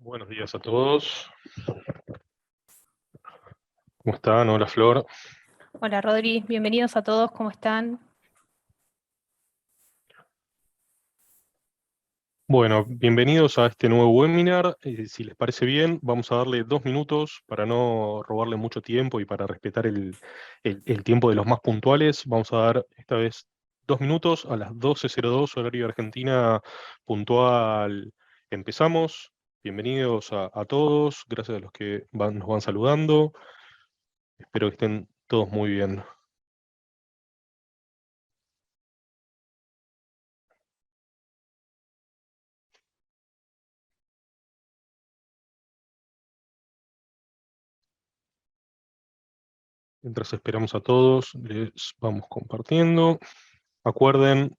Buenos días a todos. ¿Cómo están? Hola, Flor. Hola Rodri, bienvenidos a todos, ¿cómo están? Bueno, bienvenidos a este nuevo webinar. Si les parece bien, vamos a darle 2 minutos para no robarle mucho tiempo y para respetar el tiempo de los más puntuales. Vamos a dar esta vez 2 minutos a las 12:02 horario de Argentina puntual. Empezamos. Bienvenidos a todos. Gracias a los que nos van saludando. Espero que estén todos muy bien. Mientras esperamos a todos, les vamos compartiendo. Recuerden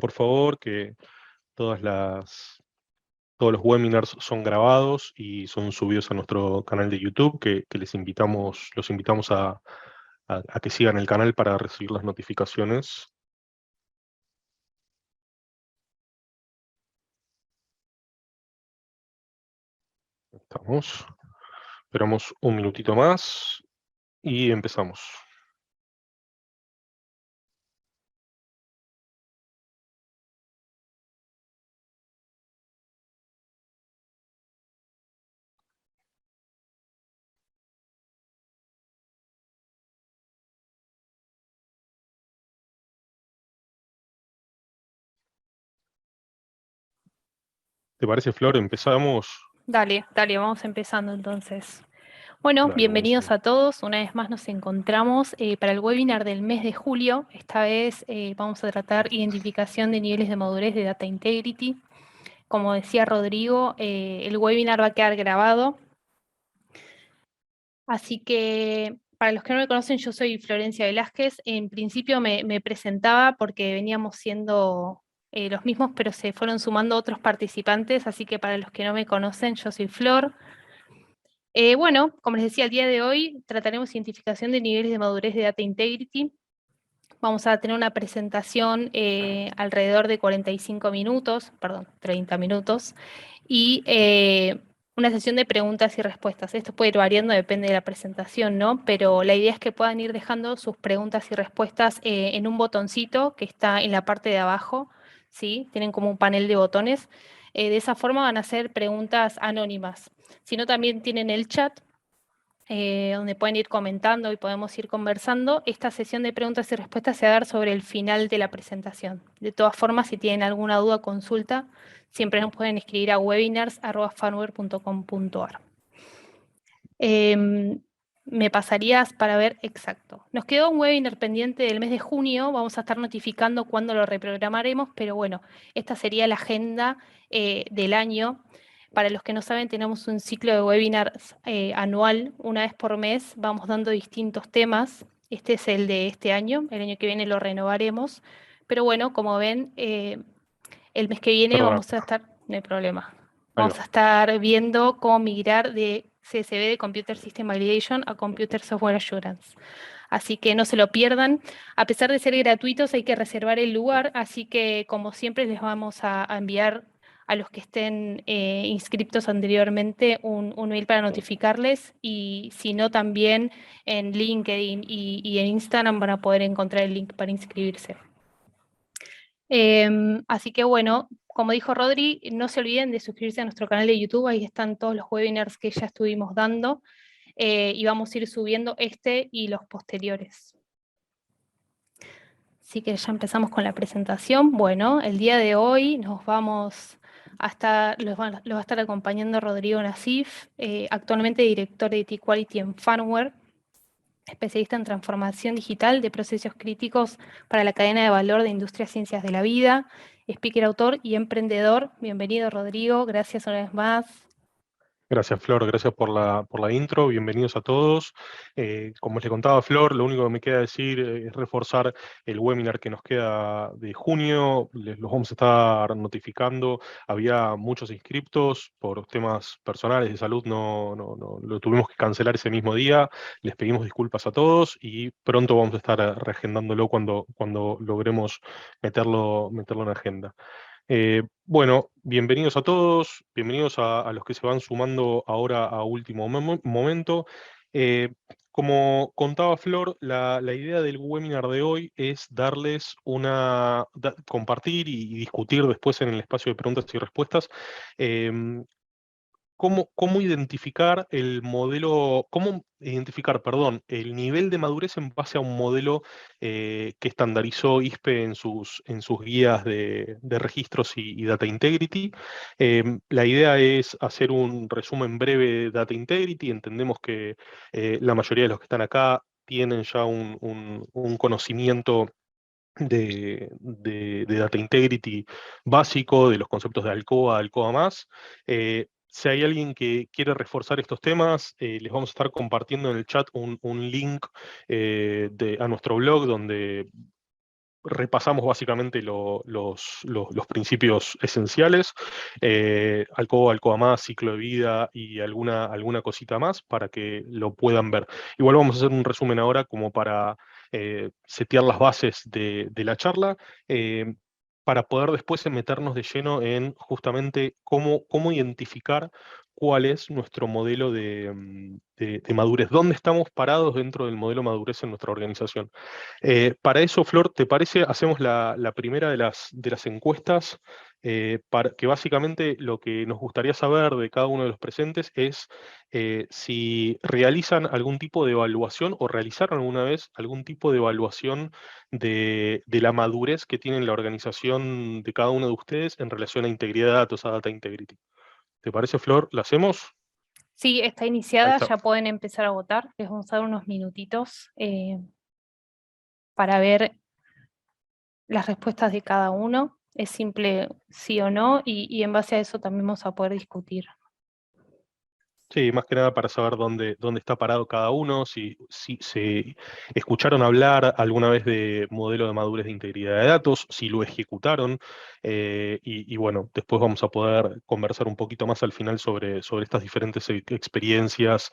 por favor que todas todos los webinars son grabados y son subidos a nuestro canal de YouTube, que los invitamos a que sigan el canal para recibir las notificaciones. Estamos. Esperamos un minutito más y empezamos. ¿Te parece, Flor? ¿Empezamos? Dale, vamos empezando entonces. Bueno, Dale, bienvenidos buenísimo. a todos. Una vez más nos encontramos para el webinar del mes de julio. Esta vez vamos a tratar identificación de niveles de madurez de Data Integrity. Como decía Rodrigo, el webinar va a quedar grabado. Así que, para los que no me conocen, yo soy Florencia Velázquez. En principio me presentaba porque veníamos siendo los mismos, pero se fueron sumando otros participantes. Así que para los que no me conocen, yo soy Flor. Bueno, como les decía, el día de hoy trataremos identificación de niveles de madurez de Data Integrity. Vamos a tener una presentación alrededor de 45 minutos, perdón, 30 minutos, y una sesión de preguntas y respuestas. Esto puede ir variando, depende de la presentación, ¿no? Pero la idea es que puedan ir dejando sus preguntas y respuestas en un botoncito que está en la parte de abajo, ¿sí? Tienen como un panel de botones. De esa forma van a ser preguntas anónimas. Si no, también tienen el chat, donde pueden ir comentando y podemos ir conversando. Esta sesión de preguntas y respuestas se va a dar sobre el final de la presentación. De todas formas, si tienen alguna duda o consulta, siempre nos pueden escribir a webinars@fanware.com.ar. Me pasarías para ver exacto. Nos quedó un webinar pendiente del mes de junio, vamos a estar notificando cuándo lo reprogramaremos, pero bueno, esta sería la agenda del año. Para los que no saben, tenemos un ciclo de webinars anual, una vez por mes, vamos dando distintos temas. Este es el de este año, el año que viene lo renovaremos, pero bueno, como ven, el mes que viene Perdona, vamos a estar, no hay problema, ahí vamos va. a estar viendo cómo migrar de CSV, de Computer System Validation, a Computer Software Assurance. Así que no se lo pierdan. A pesar de ser gratuitos, hay que reservar el lugar, así que como siempre les vamos a enviar a los que estén inscriptos anteriormente un mail para notificarles, y si no, también en LinkedIn y en Instagram van a poder encontrar el link para inscribirse. Así que bueno, como dijo Rodri, no se olviden de suscribirse a nuestro canal de YouTube, ahí están todos los webinars que ya estuvimos dando, y vamos a ir subiendo este y los posteriores. Así que ya empezamos con la presentación. Bueno, el día de hoy nos vamos los va a estar acompañando Rodrigo Nasif, actualmente director de IT Quality en Fanware, especialista en transformación digital de procesos críticos para la cadena de valor de Industria Ciencias de la Vida, speaker, autor y emprendedor. Bienvenido, Rodrigo, gracias una vez más. Gracias, Flor, gracias por por la intro, bienvenidos a todos. Como les contaba Flor, lo único que me queda decir es reforzar el webinar que nos queda de junio, los vamos a estar notificando. Había muchos inscriptos por temas personales de salud, no, lo tuvimos que cancelar ese mismo día, les pedimos disculpas a todos y pronto vamos a estar reagendándolo cuando logremos meterlo en agenda. Bueno, bienvenidos a todos, bienvenidos a los que se van sumando ahora a último momento. Eh, Como contaba Flor, la idea del webinar de hoy es darles compartir y discutir después en el espacio de preguntas y respuestas em, cómo identificar perdón, el nivel de madurez en base a un modelo que estandarizó ISPE en sus guías de registros y Data Integrity. La idea es hacer un resumen breve de Data Integrity. Entendemos que la mayoría de los que están acá tienen ya un conocimiento de Data Integrity básico, de los conceptos de Alcoa, Alcoa más. Si hay alguien que quiere reforzar estos temas, les vamos a estar compartiendo en el chat un link a nuestro blog donde repasamos básicamente los principios esenciales, Alcoa, Alcoa más, ciclo de vida y alguna cosita más para que lo puedan ver. Igual vamos a hacer un resumen ahora como para setear las bases de la charla, para poder después meternos de lleno en justamente cómo identificar cuál es nuestro modelo de madurez, dónde estamos parados dentro del modelo madurez en nuestra organización. Para eso, Flor, ¿te parece? Hacemos la primera de las encuestas, que básicamente lo que nos gustaría saber de cada uno de los presentes es si realizan algún tipo de evaluación o realizaron alguna vez algún tipo de evaluación de la madurez que tiene la organización de cada uno de ustedes en relación a integridad de datos, a data integrity. ¿Te parece, Flor? ¿La hacemos? Sí, está Ahí iniciada, está. ya pueden empezar a votar. Les vamos a dar unos minutitos para ver las respuestas de cada uno. Es simple sí o no, y en base a eso también vamos a poder discutir. Sí, más que nada para saber dónde está parado cada uno, si se escucharon hablar alguna vez de modelo de madurez de integridad de datos, si lo ejecutaron, y bueno, después vamos a poder conversar un poquito más al final sobre estas diferentes experiencias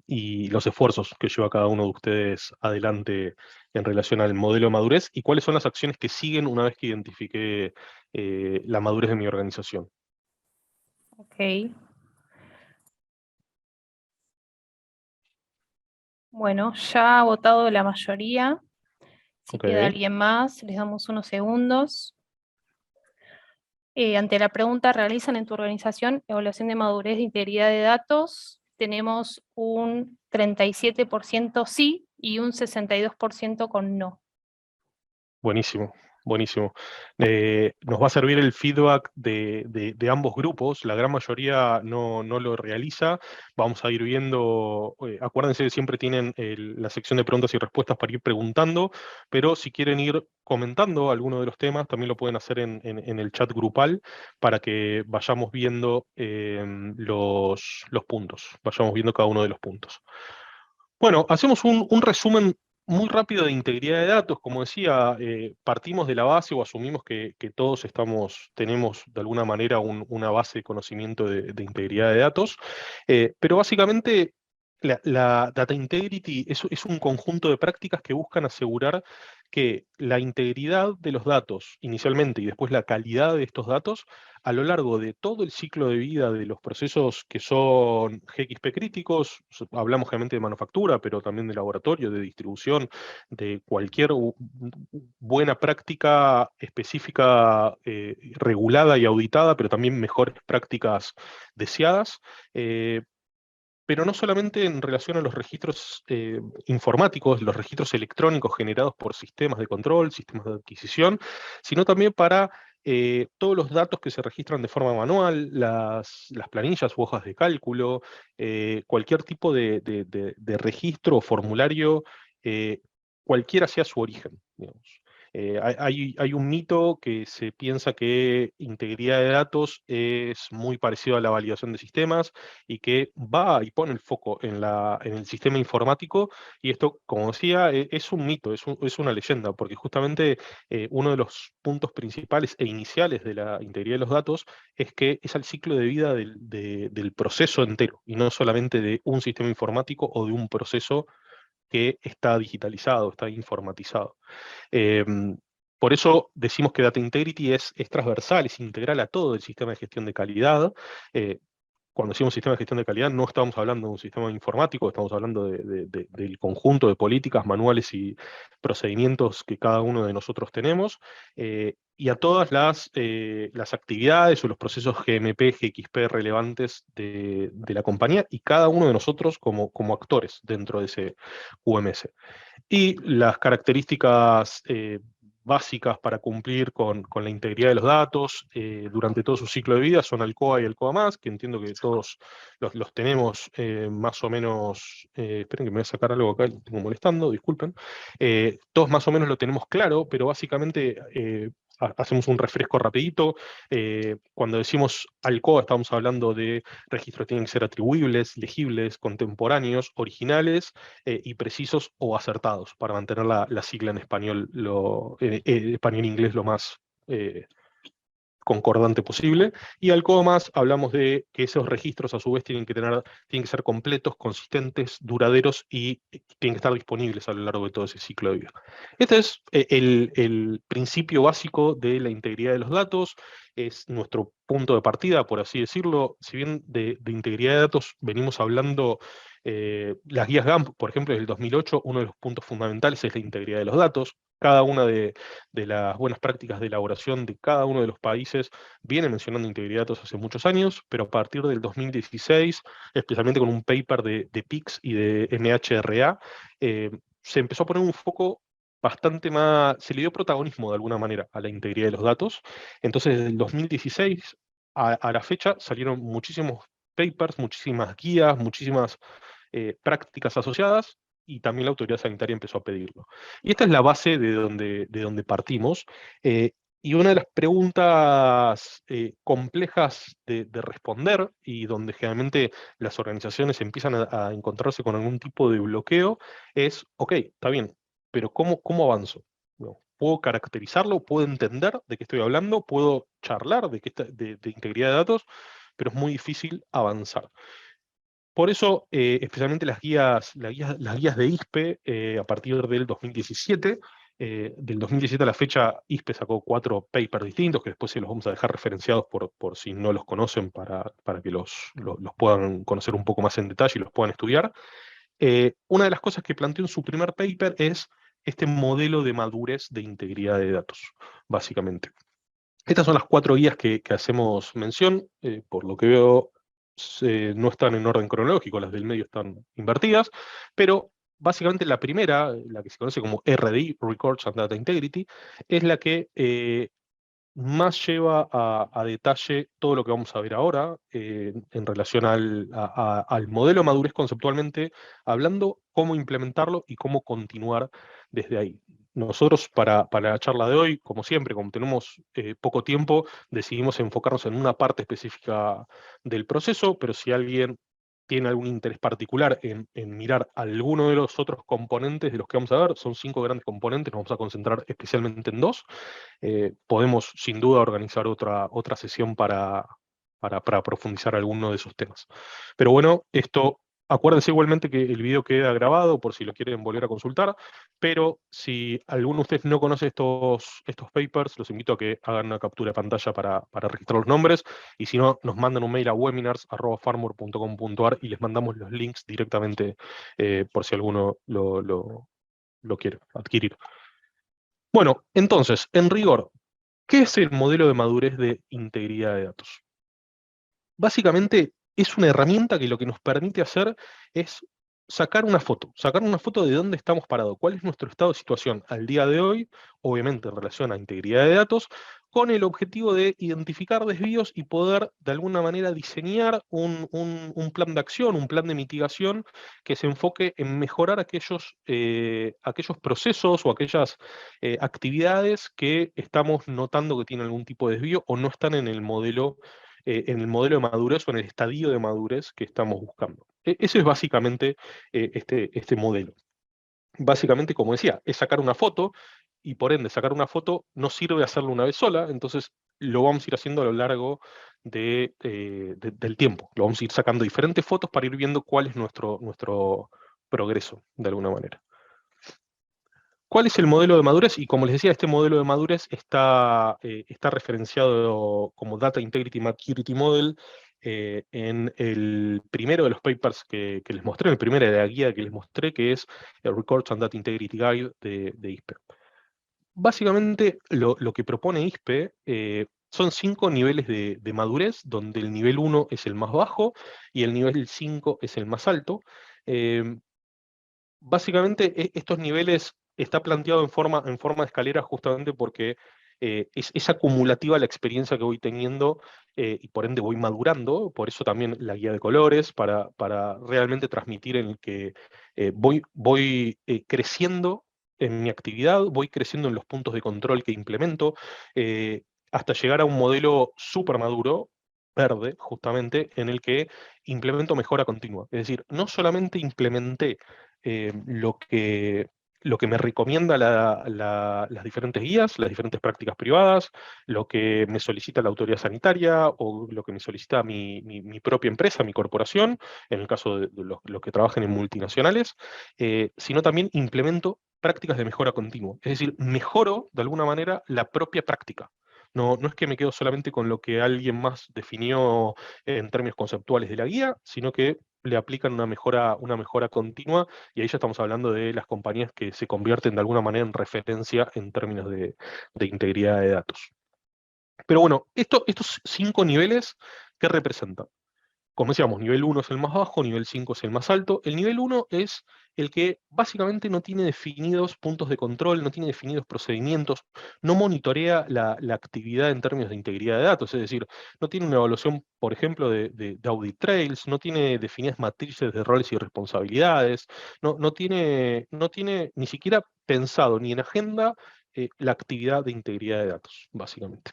y los esfuerzos que lleva cada uno de ustedes adelante en relación al modelo de madurez y cuáles son las acciones que siguen una vez que identifique la madurez de mi organización. Ok. Bueno, ya ha votado la mayoría. Si Ok, queda alguien más, les damos unos segundos. Ante la pregunta, ¿realizan en tu organización evaluación de madurez de integridad de datos? Tenemos un 37% sí y un 62% con no. buenísimo, buenísimo. Nos va a servir el feedback de ambos grupos. La gran mayoría no lo realiza. Vamos a ir viendo, acuérdense que siempre tienen la sección de preguntas y respuestas para ir preguntando, pero si quieren ir comentando alguno de los temas, también lo pueden hacer en el chat grupal para que vayamos viendo los puntos, vayamos viendo cada uno de los puntos. Bueno, hacemos un resumen muy rápido de integridad de datos. Como decía, partimos de la base o asumimos que todos tenemos de alguna manera una base de conocimiento de integridad de datos, pero básicamente la Data Integrity es un conjunto de prácticas que buscan asegurar que la integridad de los datos inicialmente y después la calidad de estos datos a lo largo de todo el ciclo de vida de los procesos que son GXP críticos, hablamos generalmente de manufactura, pero también de laboratorio, de distribución, de cualquier buena práctica específica, regulada y auditada, pero también mejores prácticas deseadas. Pero no solamente en relación a los registros informáticos, los registros electrónicos generados por sistemas de control, sistemas de adquisición, sino también para todos los datos que se registran de forma manual, las planillas u hojas de cálculo, cualquier tipo de registro o formulario, eh, cualquiera sea su origen, digamos. Hay un mito que se piensa que integridad de datos es muy parecido a la validación de sistemas y que va y pone el foco en el sistema informático, y esto, como decía, es un mito, es una leyenda, porque justamente uno de los puntos principales e iniciales de la integridad de los datos es que es el ciclo de vida del proceso entero, y no solamente de un sistema informático o de un proceso que está digitalizado, está informatizado. Por eso decimos que Data Integrity es transversal, es integral a todo el sistema de gestión de calidad. Eh, Cuando decimos sistema de gestión de calidad, no estamos hablando de un sistema informático, estamos hablando del conjunto de políticas, manuales y procedimientos que cada uno de nosotros tenemos, y a todas las actividades o los procesos GMP, GXP relevantes de la compañía y cada uno de nosotros como actores dentro de ese UMS. Y las características básicas para cumplir con la integridad de los datos durante todo su ciclo de vida son Alcoa y Alcoa+, que entiendo que todos los tenemos más o menos, esperen que me voy a sacar algo acá, lo tengo molestando, disculpen, todos más o menos lo tenemos claro, pero básicamente hacemos un refresco rapidito. Cuando decimos Alcoa estamos hablando de registros que tienen que ser atribuibles, legibles, contemporáneos, originales, y precisos o acertados, para mantener la sigla en español, español e inglés lo más eh, concordante posible. Y al más hablamos de que esos registros a su vez tienen que ser completos, consistentes, duraderos y tienen que estar disponibles a lo largo de todo ese ciclo de vida. Este es el principio básico de la integridad de los datos, es nuestro punto de partida, por así decirlo. Si bien de integridad de datos venimos hablando, las guías GAMP, por ejemplo, desde el 2008, uno de los puntos fundamentales es la integridad de los datos. Cada una de las buenas prácticas de elaboración de cada uno de los países viene mencionando integridad de datos hace muchos años, pero a partir del 2016, especialmente con un paper de PICS y de MHRA, se empezó a poner un foco bastante más, se le dio protagonismo de alguna manera a la integridad de los datos. Entonces, desde el 2016 a la fecha salieron muchísimos papers, muchísimas guías, muchísimas prácticas asociadas, y también la autoridad sanitaria empezó a pedirlo. Y esta es la base de donde partimos. Y una de las preguntas complejas de responder, y donde generalmente las organizaciones empiezan a encontrarse con algún tipo de bloqueo, es, ok, está bien, pero ¿cómo avanzo? No, ¿puedo caracterizarlo? ¿Puedo entender de qué estoy hablando? ¿Puedo charlar de integridad de datos? Pero es muy difícil avanzar. Por eso, especialmente las guías de ISPE, a partir del 2017, del 2017 a la fecha, ISPE sacó 4 papers distintos, que después se los vamos a dejar referenciados por si no los conocen, para que los puedan conocer un poco más en detalle y los puedan estudiar. Una de las cosas que planteó en su primer paper es este modelo de madurez de integridad de datos, básicamente. Estas son las 4 guías que hacemos mención. Por lo que veo, no están en orden cronológico, las del medio están invertidas, pero básicamente la primera, la que se conoce como RDI, Records and Data Integrity, es la que más lleva a detalle todo lo que vamos a ver ahora, en relación al modelo de madurez conceptualmente, hablando cómo implementarlo y cómo continuar desde ahí. Nosotros, para la charla de hoy, como siempre, como tenemos poco tiempo, decidimos enfocarnos en una parte específica del proceso, pero si alguien tiene algún interés particular en mirar alguno de los otros componentes de los que vamos a ver, son 5 grandes componentes, nos vamos a concentrar especialmente en 2. Podemos sin duda organizar otra sesión para profundizar alguno de esos temas. Pero bueno, acuérdense igualmente que el video queda grabado por si lo quieren volver a consultar, pero si alguno de ustedes no conoce estos papers, los invito a que hagan una captura de pantalla para registrar los nombres, y si no, nos mandan un mail a webinars@farmor.com.ar y les mandamos los links directamente, por si alguno lo quiere adquirir. Bueno, entonces, en rigor, ¿qué es el modelo de madurez de integridad de datos? Básicamente es una herramienta que lo que nos permite hacer es sacar una foto de dónde estamos parados, cuál es nuestro estado de situación al día de hoy, obviamente en relación a integridad de datos, con el objetivo de identificar desvíos y poder de alguna manera diseñar un plan de acción, un plan de mitigación que se enfoque en mejorar aquellos procesos o aquellas actividades que estamos notando que tienen algún tipo de desvío o no están en el modelo de madurez o en el estadio de madurez que estamos buscando. Eso es básicamente este modelo. Básicamente, como decía, es sacar una foto, y por ende sacar una foto no sirve hacerlo una vez sola, entonces lo vamos a ir haciendo a lo largo del tiempo. Lo vamos a ir sacando diferentes fotos para ir viendo cuál es nuestro progreso, de alguna manera. ¿Cuál es el modelo de madurez? Y como les decía, este modelo de madurez está referenciado como Data Integrity Maturity Model en el primero de los papers que les mostré, en el primero de la guía que les mostré, que es el Records and Data Integrity Guide de ISPE. Básicamente, lo que propone ISPE son 5 niveles de madurez, donde el nivel 1 es el más bajo y el nivel 5 es el más alto. Eh, Básicamente, estos niveles está planteado en forma de escalera justamente porque es acumulativa la experiencia que voy teniendo y por ende voy madurando, por eso también la guía de colores, para realmente transmitir en el que voy creciendo en mi actividad, voy creciendo en los puntos de control que implemento, eh, hasta llegar a un modelo súper maduro, verde, justamente, en el que implemento mejora continua. Es decir, no solamente implementé lo que me recomienda las diferentes guías, las diferentes prácticas privadas, lo que me solicita la autoridad sanitaria o lo que me solicita mi propia empresa, mi corporación, en el caso de los que trabajan en multinacionales, sino también implemento prácticas de mejora continua. Es decir, mejoro de alguna manera la propia práctica. No es que me quedo solamente con lo que alguien más definió en términos conceptuales de la guía, sino que le aplican una mejora continua, y ahí ya estamos hablando de las compañías que se convierten de alguna manera en referencia en términos de integridad de datos. Pero bueno, estos 5 niveles, ¿qué representan? Como decíamos, nivel 1 es el más bajo, nivel 5 es el más alto. El nivel 1 es el que básicamente no tiene definidos puntos de control, no tiene definidos procedimientos, no monitorea la actividad en términos de integridad de datos, es decir, no tiene una evaluación, por ejemplo, de audit trails, no tiene definidas matrices de roles y responsabilidades, no tiene ni siquiera pensado ni en agenda la actividad de integridad de datos, básicamente.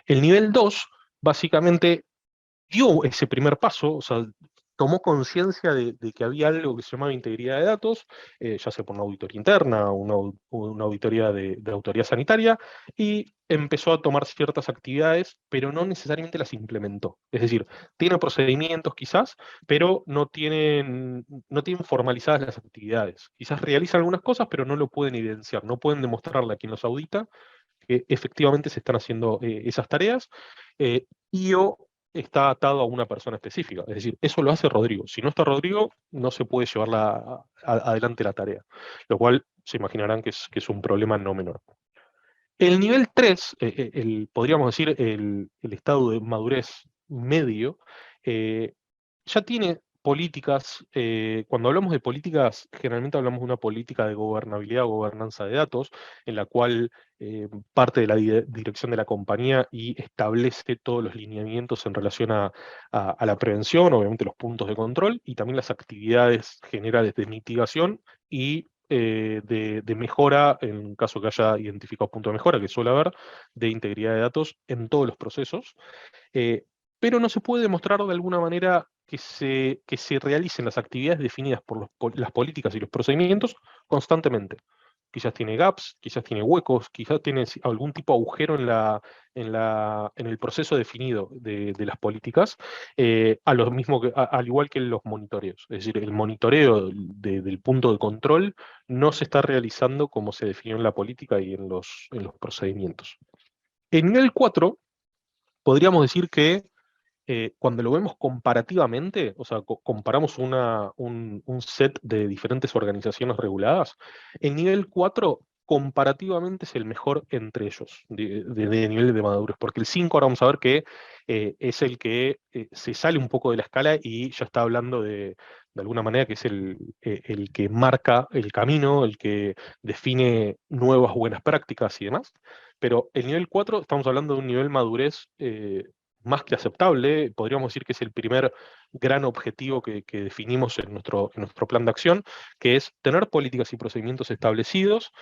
El nivel 2 básicamente dio ese primer paso, o sea, tomó conciencia de que había algo que se llamaba integridad de datos, ya sea por una auditoría interna, una auditoría de autoridad sanitaria, y empezó a tomar ciertas actividades, pero no necesariamente las implementó. Es decir, tiene procedimientos quizás, pero no tienen formalizadas las actividades. Quizás realizan algunas cosas, pero no lo pueden evidenciar, no pueden demostrarle a quien los audita que efectivamente se están haciendo esas tareas, y o está atado a una persona específica. Es decir, eso lo hace Rodrigo. Si no está Rodrigo, no se puede llevar adelante la tarea, lo cual se imaginarán que es un problema no menor. El nivel 3, podríamos decir el estado de madurez medio, eh, ya tiene políticas. Cuando hablamos de políticas, generalmente hablamos de una política de gobernabilidad o gobernanza de datos, en la cual parte de la dirección de la compañía y establece todos los lineamientos en relación a la prevención, obviamente los puntos de control, y también las actividades generales de mitigación y de mejora, en caso que haya identificado puntos de mejora, que suele haber, de integridad de datos en todos los procesos. eh, pero no se puede demostrar de alguna manera que se realicen las actividades definidas por las políticas y los procedimientos constantemente. Quizás tiene gaps, quizás tiene huecos, quizás tiene algún tipo de agujero en el proceso definido de las políticas, al igual que los monitoreos. Es decir, el monitoreo del punto de control no se está realizando como se definió en la política y en los procedimientos. En nivel 4 podríamos decir que cuando lo vemos comparativamente, o sea, comparamos un set de diferentes organizaciones reguladas, el nivel 4 comparativamente es el mejor entre ellos, de nivel de madurez, porque el 5 ahora vamos a ver que es el que se sale un poco de la escala y ya está hablando de alguna manera que es el que marca el camino, el que define nuevas buenas prácticas y demás. Pero el nivel 4 estamos hablando de un nivel madurez más que aceptable. Podríamos decir que es el primer gran objetivo que definimos en nuestro plan de acción, que es tener políticas y procedimientos establecidos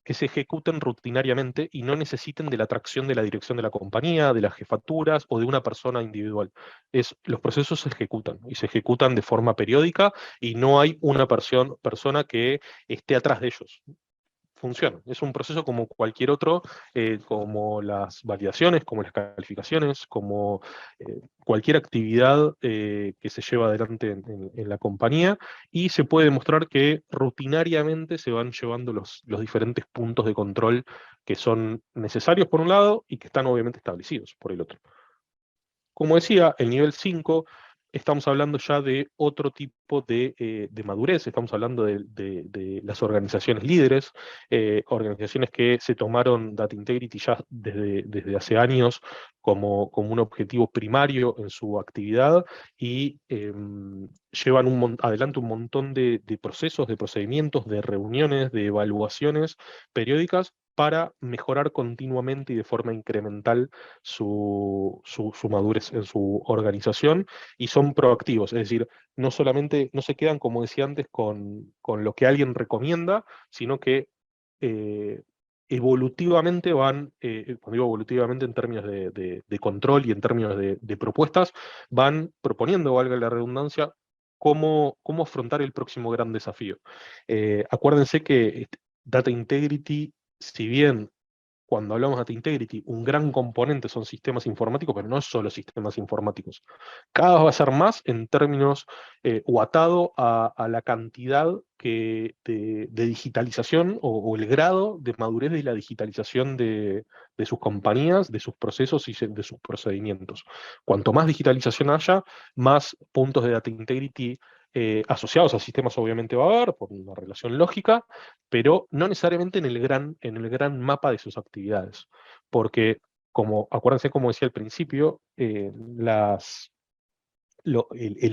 que se ejecuten rutinariamente y no necesiten de la atracción de la dirección de la compañía, de las jefaturas o de una persona individual. Los procesos se ejecutan y se ejecutan de forma periódica y no hay una persona que esté atrás de ellos. funciona. Es un proceso como cualquier otro, como las validaciones, como las calificaciones, como cualquier actividad que se lleva adelante en la compañía, y se puede demostrar que rutinariamente se van llevando los diferentes puntos de control que son necesarios por un lado y que están obviamente establecidos por el otro. Como decía, el nivel 5 estamos hablando ya de otro tipo de madurez, estamos hablando de las organizaciones líderes, organizaciones que se tomaron Data Integrity ya desde hace años como un objetivo primario en su actividad y llevan adelante un montón de procesos, de procedimientos, de reuniones, de evaluaciones periódicas para mejorar continuamente y de forma incremental su madurez en su organización, y son proactivos, es decir, no solamente, no se quedan, como decía antes, con lo que alguien recomienda, sino que eh, evolutivamente van, cuando digo evolutivamente en términos de control y en términos de propuestas, van proponiendo, valga la redundancia, cómo afrontar el próximo gran desafío. Acuérdense que Data Integrity, si bien cuando hablamos de Data Integrity, un gran componente son sistemas informáticos, pero no es solo sistemas informáticos. Cada vez va a ser más en términos o atado a la cantidad de digitalización o el grado de madurez de la digitalización de sus compañías, de sus procesos y de sus procedimientos. Cuanto más digitalización haya, más puntos de Data Integrity asociados a sistemas obviamente va a haber, por una relación lógica, pero no necesariamente en el gran mapa de sus actividades. Porque, acuérdense, como decía al principio, el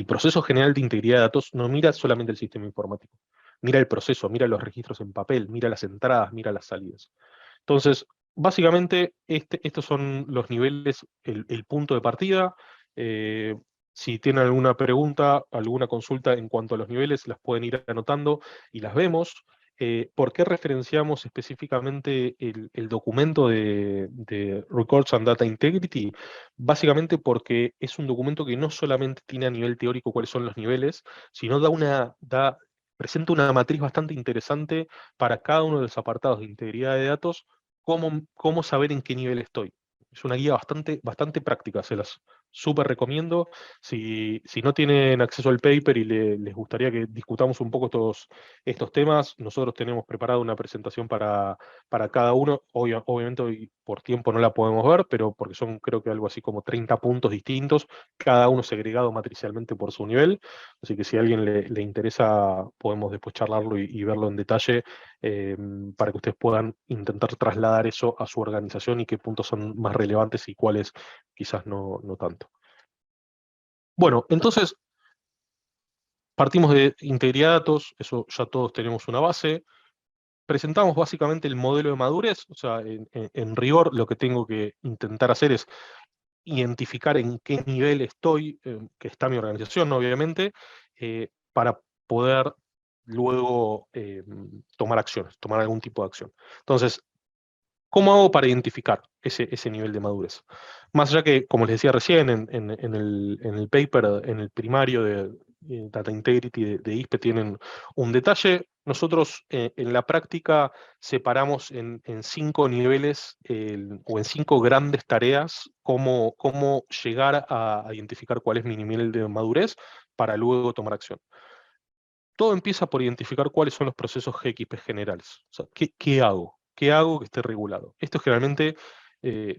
proceso general de integridad de datos no mira solamente el sistema informático, mira el proceso, mira los registros en papel, mira las entradas, mira las salidas. Entonces, básicamente, estos son los niveles, el punto de partida. Eh, si tienen alguna pregunta, alguna consulta en cuanto a los niveles, las pueden ir anotando y las vemos. ¿Por qué referenciamos específicamente el documento de Records and Data Integrity? Básicamente porque es un documento que no solamente tiene a nivel teórico cuáles son los niveles, sino presenta una matriz bastante interesante para cada uno de los apartados de integridad de datos, cómo saber en qué nivel estoy. Es una guía bastante práctica, se las súper recomiendo. Si no tienen acceso al paper y les gustaría que discutamos un poco estos temas, nosotros tenemos preparada una presentación para cada uno. Obviamente hoy por tiempo no la podemos ver, pero porque son creo que algo así como 30 puntos distintos, cada uno segregado matricialmente por su nivel. Así que si a alguien le interesa, podemos después charlarlo y verlo en detalle, eh, para que ustedes puedan intentar trasladar eso a su organización y qué puntos son más relevantes y cuáles quizás no tanto. Bueno, entonces partimos de integridad de datos, eso ya todos tenemos una base. Presentamos básicamente el modelo de madurez, o sea, en rigor lo que tengo que intentar hacer es identificar en qué nivel estoy, que está mi organización, obviamente, para poder luego tomar acciones, tomar algún tipo de acción. Entonces, ¿cómo hago para identificar ese nivel de madurez? Más allá que, como les decía recién, en el paper, en el primario de Data Integrity de ISPE tienen un detalle. Nosotros en la práctica separamos en 5 niveles o en 5 grandes tareas cómo llegar a identificar cuál es mi nivel de madurez para luego tomar acción. Todo empieza por identificar cuáles son los procesos GXP generales. O sea, ¿qué hago? ¿Qué hago que esté regulado? Esto generalmente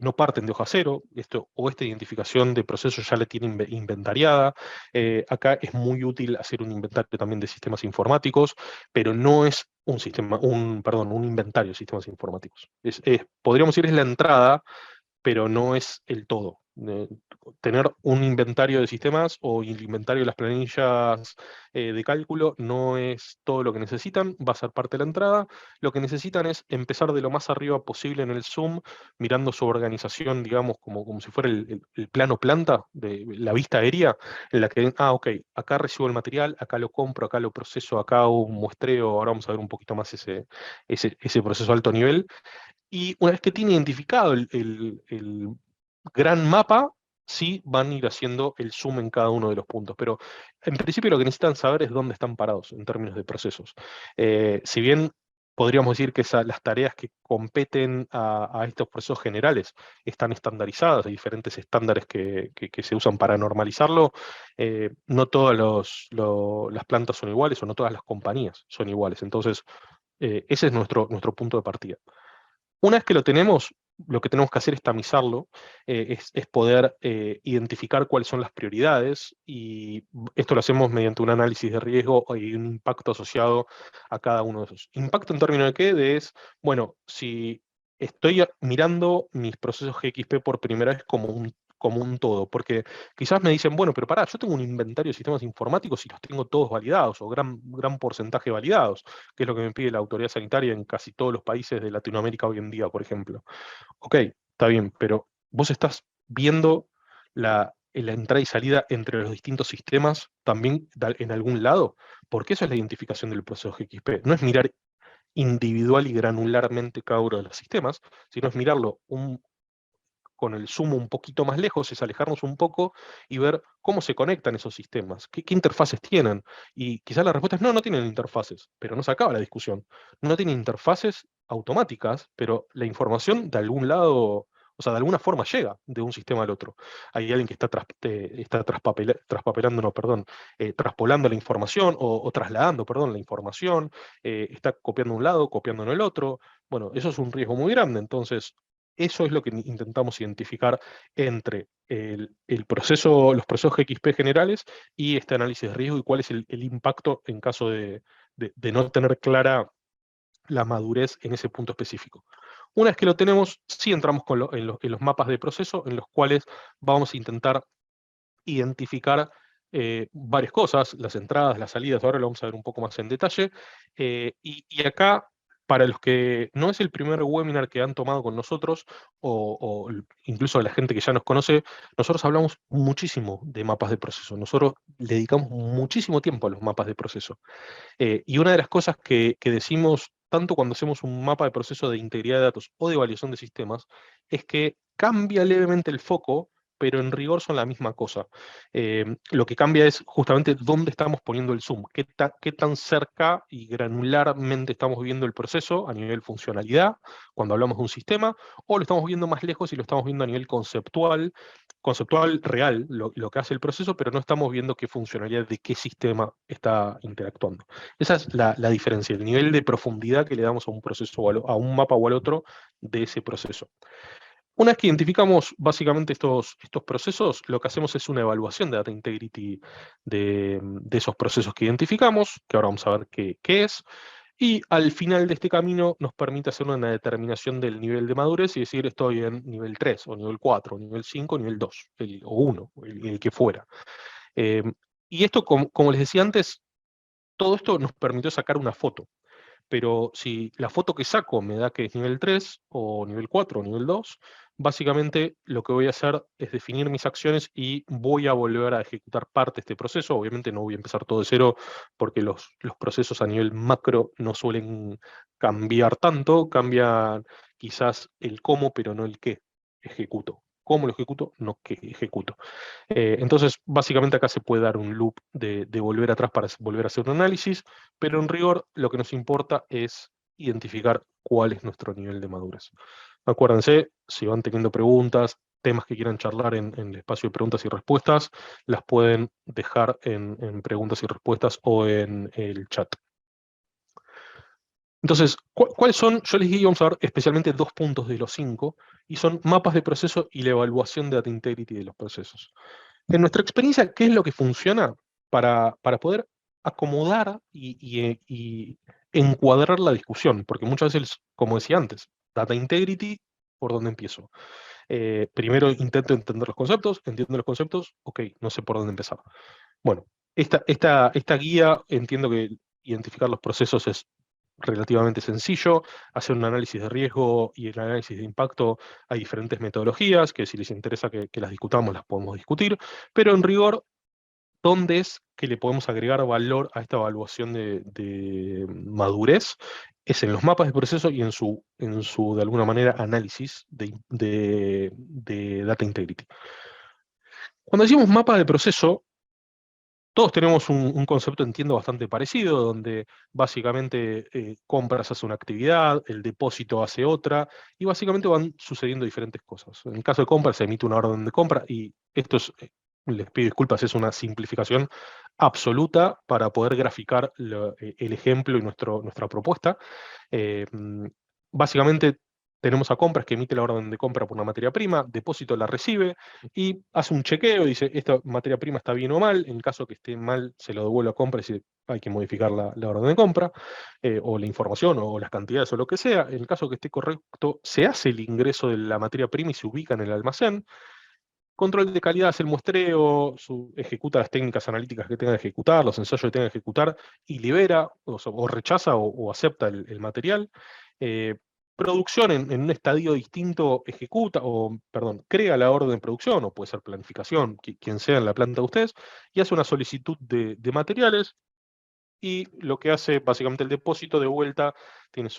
no parten de hoja cero, esta identificación de procesos ya la tienen inventariada. Acá es muy útil hacer un inventario también de sistemas informáticos, pero no es un inventario de sistemas informáticos. Podríamos decir es la entrada, pero no es el todo. Tener un inventario de sistemas o el inventario de las planillas de cálculo no es todo lo que necesitan, va a ser parte de la entrada. Lo que necesitan es empezar de lo más arriba posible en el Zoom, mirando su organización, digamos, como si fuera el plano planta, de la vista aérea, en la que, ok, acá recibo el material, acá lo compro, acá lo proceso, acá hago un muestreo, ahora vamos a ver un poquito más ese proceso a alto nivel. Y una vez que tiene identificado el gran mapa, sí van a ir haciendo el zoom en cada uno de los puntos. Pero en principio lo que necesitan saber es dónde están parados en términos de procesos. Si bien podríamos decir que las tareas que competen a estos procesos generales están estandarizadas, hay diferentes estándares que se usan para normalizarlo. No todas las plantas son iguales o no todas las compañías son iguales. Entonces, ese es nuestro punto de partida. Una vez que lo tenemos, lo que tenemos que hacer es tamizarlo, es poder identificar cuáles son las prioridades y esto lo hacemos mediante un análisis de riesgo y un impacto asociado a cada uno de esos. ¿Impacto en términos de qué? Bueno, si estoy mirando mis procesos GXP por primera vez como un todo, porque quizás me dicen, bueno, pero pará, yo tengo un inventario de sistemas informáticos y los tengo todos validados o gran porcentaje validados, que es lo que me pide la autoridad sanitaria en casi todos los países de Latinoamérica hoy en día, por ejemplo. Ok, está bien, pero vos estás viendo la entrada y salida entre los distintos sistemas también en algún lado, porque eso es la identificación del proceso GXP. No es mirar individual y granularmente cada uno de los sistemas, sino es mirarlo con el zoom un poquito más lejos, es alejarnos un poco y ver cómo se conectan esos sistemas, qué interfaces tienen. Y quizás la respuesta es no tienen interfaces, pero no se acaba la discusión. No tienen interfaces automáticas, pero la información de algún lado, o sea, de alguna forma llega de un sistema al otro. Hay alguien que está traspapelando, no, perdón, traspolando la información o trasladando, perdón, la información, está copiando un lado, copiando en el otro. Bueno, eso es un riesgo muy grande, entonces eso es lo que intentamos identificar entre el proceso, los procesos GXP generales y este análisis de riesgo y cuál es el impacto en caso de no tener clara la madurez en ese punto específico. Una vez que lo tenemos, sí entramos en los mapas de proceso en los cuales vamos a intentar identificar varias cosas, las entradas, las salidas, ahora lo vamos a ver un poco más en detalle. Y acá, para los que no es el primer webinar que han tomado con nosotros, o incluso la gente que ya nos conoce, nosotros hablamos muchísimo de mapas de proceso. Nosotros le dedicamos muchísimo tiempo a los mapas de proceso. Y una de las cosas que decimos, tanto cuando hacemos un mapa de proceso de integridad de datos o de evaluación de sistemas, es que cambia levemente el foco, pero en rigor son la misma cosa. Lo que cambia es justamente dónde estamos poniendo el zoom, qué tan cerca y granularmente estamos viendo el proceso a nivel funcionalidad, cuando hablamos de un sistema, o lo estamos viendo más lejos y lo estamos viendo a nivel conceptual real, lo que hace el proceso, pero no estamos viendo qué funcionalidad de qué sistema está interactuando. Esa es la diferencia, el nivel de profundidad que le damos a un proceso a un mapa o al otro de ese proceso. Una vez que identificamos básicamente estos procesos, lo que hacemos es una evaluación de data integrity de esos procesos que identificamos, que ahora vamos a ver qué es, y al final de este camino nos permite hacer una determinación del nivel de madurez y decir estoy en nivel 3 o nivel 4 o nivel 5 o nivel 2 o 1, el que fuera. Eh, y esto, como les decía antes, todo esto nos permitió sacar una foto. Pero si la foto que saco me da que es nivel 3 o nivel 4 o nivel 2, básicamente lo que voy a hacer es definir mis acciones y voy a volver a ejecutar parte de este proceso. Obviamente no voy a empezar todo de cero porque los procesos a nivel macro no suelen cambiar tanto, cambian quizás el cómo, pero no el qué ejecuto. Cómo lo ejecuto, no qué ejecuto. Entonces, básicamente acá se puede dar un loop de volver atrás para volver a hacer un análisis, pero en rigor lo que nos importa es identificar cuál es nuestro nivel de madurez. Acuérdense, si van teniendo preguntas, temas que quieran charlar en el espacio de preguntas y respuestas, las pueden dejar en preguntas y respuestas o en el chat. Entonces, ¿cuáles son? Yo les dije, vamos a ver especialmente 2 puntos de los 5, y son mapas de proceso y la evaluación de data integrity de los procesos. En nuestra experiencia, ¿qué es lo que funciona para poder acomodar y encuadrar la discusión? Porque muchas veces, como decía antes, data integrity, ¿por dónde empiezo? Primero intento entender los conceptos, entiendo los conceptos, ok, no sé por dónde empezar. Bueno, esta guía, entiendo que identificar los procesos es relativamente sencillo, hacer un análisis de riesgo y el análisis de impacto, hay diferentes metodologías que si les interesa que las discutamos, las podemos discutir, pero en rigor, ¿dónde es que le podemos agregar valor a esta evaluación de madurez? Es en los mapas de proceso y en su de alguna manera, análisis de data integrity. Cuando decimos mapa de proceso, Todos tenemos un concepto, entiendo, bastante parecido, donde básicamente compras hace una actividad, el depósito hace otra, y básicamente van sucediendo diferentes cosas. En el caso de compra se emite una orden de compra, y esto es, les pido disculpas, es una simplificación absoluta para poder graficar el ejemplo y nuestra propuesta. Mm, Básicamente tenemos a compras que emite la orden de compra por una materia prima, depósito la recibe y hace un chequeo y dice, esta materia prima está bien o mal, en caso que esté mal se lo devuelve a compra y dice, hay que modificar la orden de compra, o la información o las cantidades o lo que sea. En el caso que esté correcto, se hace el ingreso de la materia prima y se ubica en el almacén. Control de calidad hace el muestreo, ejecuta las técnicas analíticas que tenga que ejecutar, los ensayos que tenga que ejecutar, y libera, o rechaza o acepta el material. Eh, Producción en un estadio distinto ejecuta, o perdón, crea la orden de producción, o puede ser planificación, quien sea en la planta de ustedes, y hace una solicitud de materiales, y lo que hace básicamente el depósito de vuelta tiene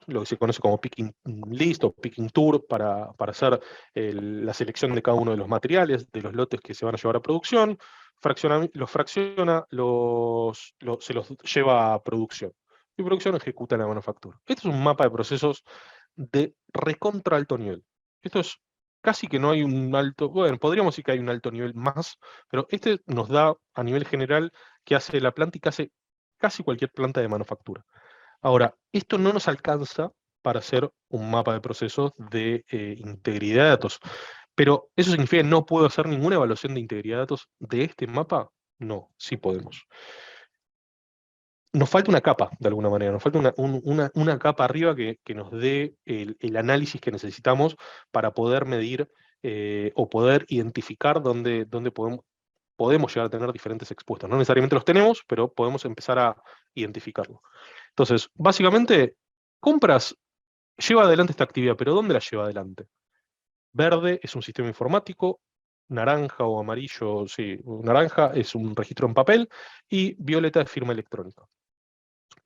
lo que se conoce como picking list o picking tour para hacer la selección de cada uno de los materiales, de los lotes que se van a llevar a producción, los fracciona, se los lleva a producción. Y producción ejecuta la manufactura. Esto es un mapa de procesos de recontra alto nivel. Esto es casi que no hay un alto, bueno, podríamos decir que hay un alto nivel más, pero este nos da a nivel general qué hace la planta y qué hace casi cualquier planta de manufactura. Ahora, esto no nos alcanza para hacer un mapa de procesos de integridad de datos, pero ¿eso significa que no puedo hacer ninguna evaluación de integridad de datos de este mapa? No, sí podemos. Nos falta una capa, de alguna manera, nos falta una capa arriba que nos dé el análisis que necesitamos para poder medir o poder identificar dónde podemos llegar a tener diferentes expuestos. No necesariamente los tenemos, pero podemos empezar a identificarlo. Entonces, básicamente, compras lleva adelante esta actividad, pero ¿dónde la lleva adelante? Verde es un sistema informático, naranja o amarillo, sí, naranja es un registro en papel, y violeta es firma electrónica.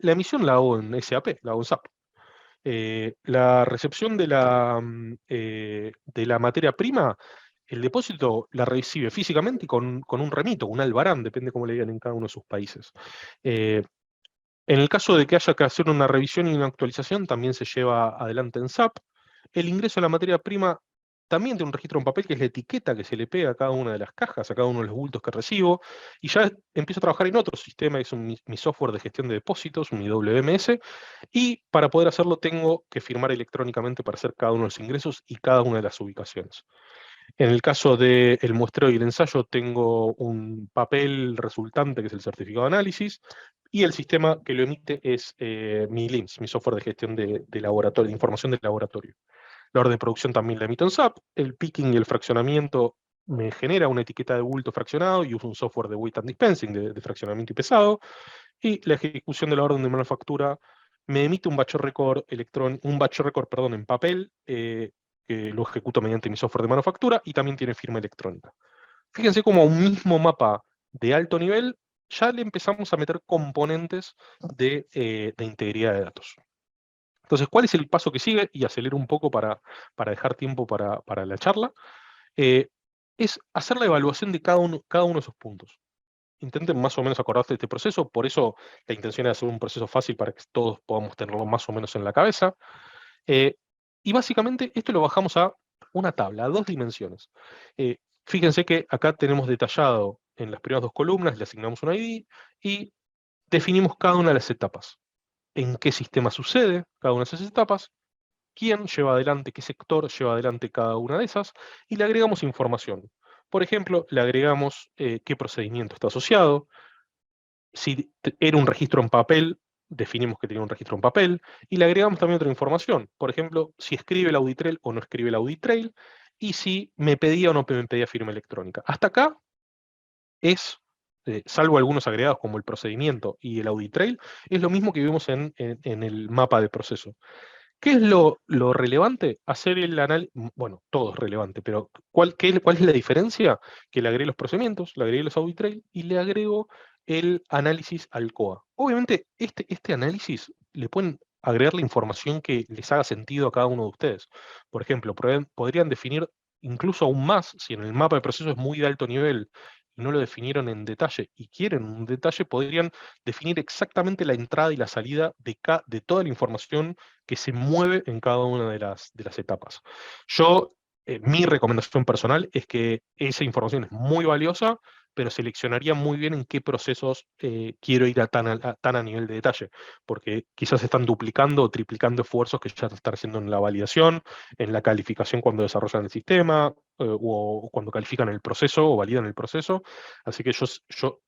La emisión la hago en SAP, la hago en SAP. La recepción de la materia prima, el depósito la recibe físicamente y con un remito, un albarán, depende cómo le digan en cada uno de sus países. Eh, en el caso de que haya que hacer una revisión y una actualización, también se lleva adelante en SAP. El ingreso de la materia prima también tiene un registro en papel, que es la etiqueta que se le pega a cada una de las cajas, a cada uno de los bultos que recibo, y ya empiezo a trabajar en otro sistema, que es mi software de gestión de depósitos, mi WMS, y para poder hacerlo tengo que firmar electrónicamente para hacer cada uno de los ingresos y cada una de las ubicaciones. En el caso del muestreo y el ensayo, tengo un papel resultante, que es el certificado de análisis, y el sistema que lo emite es mi LIMS, mi software de gestión de laboratorio, de información del laboratorio. La orden de producción también la emito en SAP, el picking y el fraccionamiento me genera una etiqueta de bulto fraccionado y uso un software de weight and dispensing, de fraccionamiento y pesado, y la ejecución de la orden de manufactura me emite un batch record, perdón, en papel, que lo ejecuto mediante mi software de manufactura y también tiene firma electrónica. Fíjense cómo a un mismo mapa de alto nivel ya le empezamos a meter componentes de integridad de datos. Entonces, ¿cuál es el paso que sigue? Y acelero un poco para dejar tiempo para la charla. Eh, es hacer la evaluación de cada uno de esos puntos. Intenten más o menos acordarse de este proceso, por eso la intención es hacer un proceso fácil para que todos podamos tenerlo más o menos en la cabeza. Eh, y básicamente esto lo bajamos a una tabla, a dos dimensiones. Eh, Fíjense que acá tenemos detallado en las primeras dos columnas, le asignamos un ID y definimos cada una de las etapas. En qué sistema sucede cada una de esas etapas, quién lleva adelante, qué sector lleva adelante cada una de esas, y le agregamos información. Por ejemplo, le agregamos qué procedimiento está asociado. Si era un registro en papel, definimos que tiene un registro en papel, y le agregamos también otra información. Por ejemplo, si escribe el audit o no escribe el audit y si me pedía o no me pedía firma electrónica. Hasta acá es, salvo algunos agregados como el procedimiento y el audit trail, es lo mismo que vimos en el mapa de proceso. ¿Qué es lo relevante? Hacer el análisis, bueno, todo es relevante, pero ¿cuál es la diferencia? Que le agregué los procedimientos, le agregué los audit trail y le agrego el análisis al COA. Obviamente, este análisis le pueden agregar la información que les haga sentido a cada uno de ustedes. Por ejemplo, podrían definir incluso aún más, si en el mapa de proceso es muy de alto nivel y no lo definieron en detalle y quieren un detalle, podrían definir exactamente la entrada y la salida de toda la información que se mueve en cada una de las etapas. Yo, mi recomendación personal es que esa información es muy valiosa, pero seleccionaría muy bien en qué procesos quiero ir tan a nivel de detalle, porque quizás están duplicando o triplicando esfuerzos que ya se están haciendo en la validación, en la calificación cuando desarrollan el sistema, o cuando califican el proceso o validan el proceso. Así que yo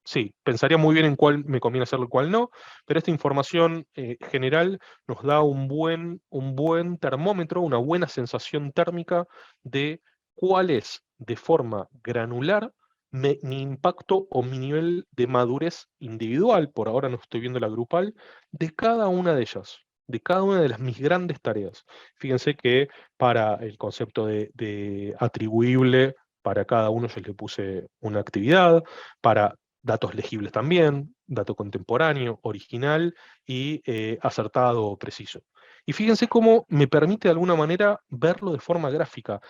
sí, pensaría muy bien en cuál me conviene hacerlo y cuál no, pero esta información general nos da un buen termómetro, una buena sensación térmica de cuál es de forma granular mi impacto o mi nivel de madurez individual, por ahora no estoy viendo la grupal, de cada una de ellas, de cada una de mis grandes tareas. Fíjense que para el concepto de atribuible, para cada uno yo le puse una actividad, para datos legibles también, dato contemporáneo, original y acertado o preciso. Y fíjense cómo me permite de alguna manera verlo de forma gráfica.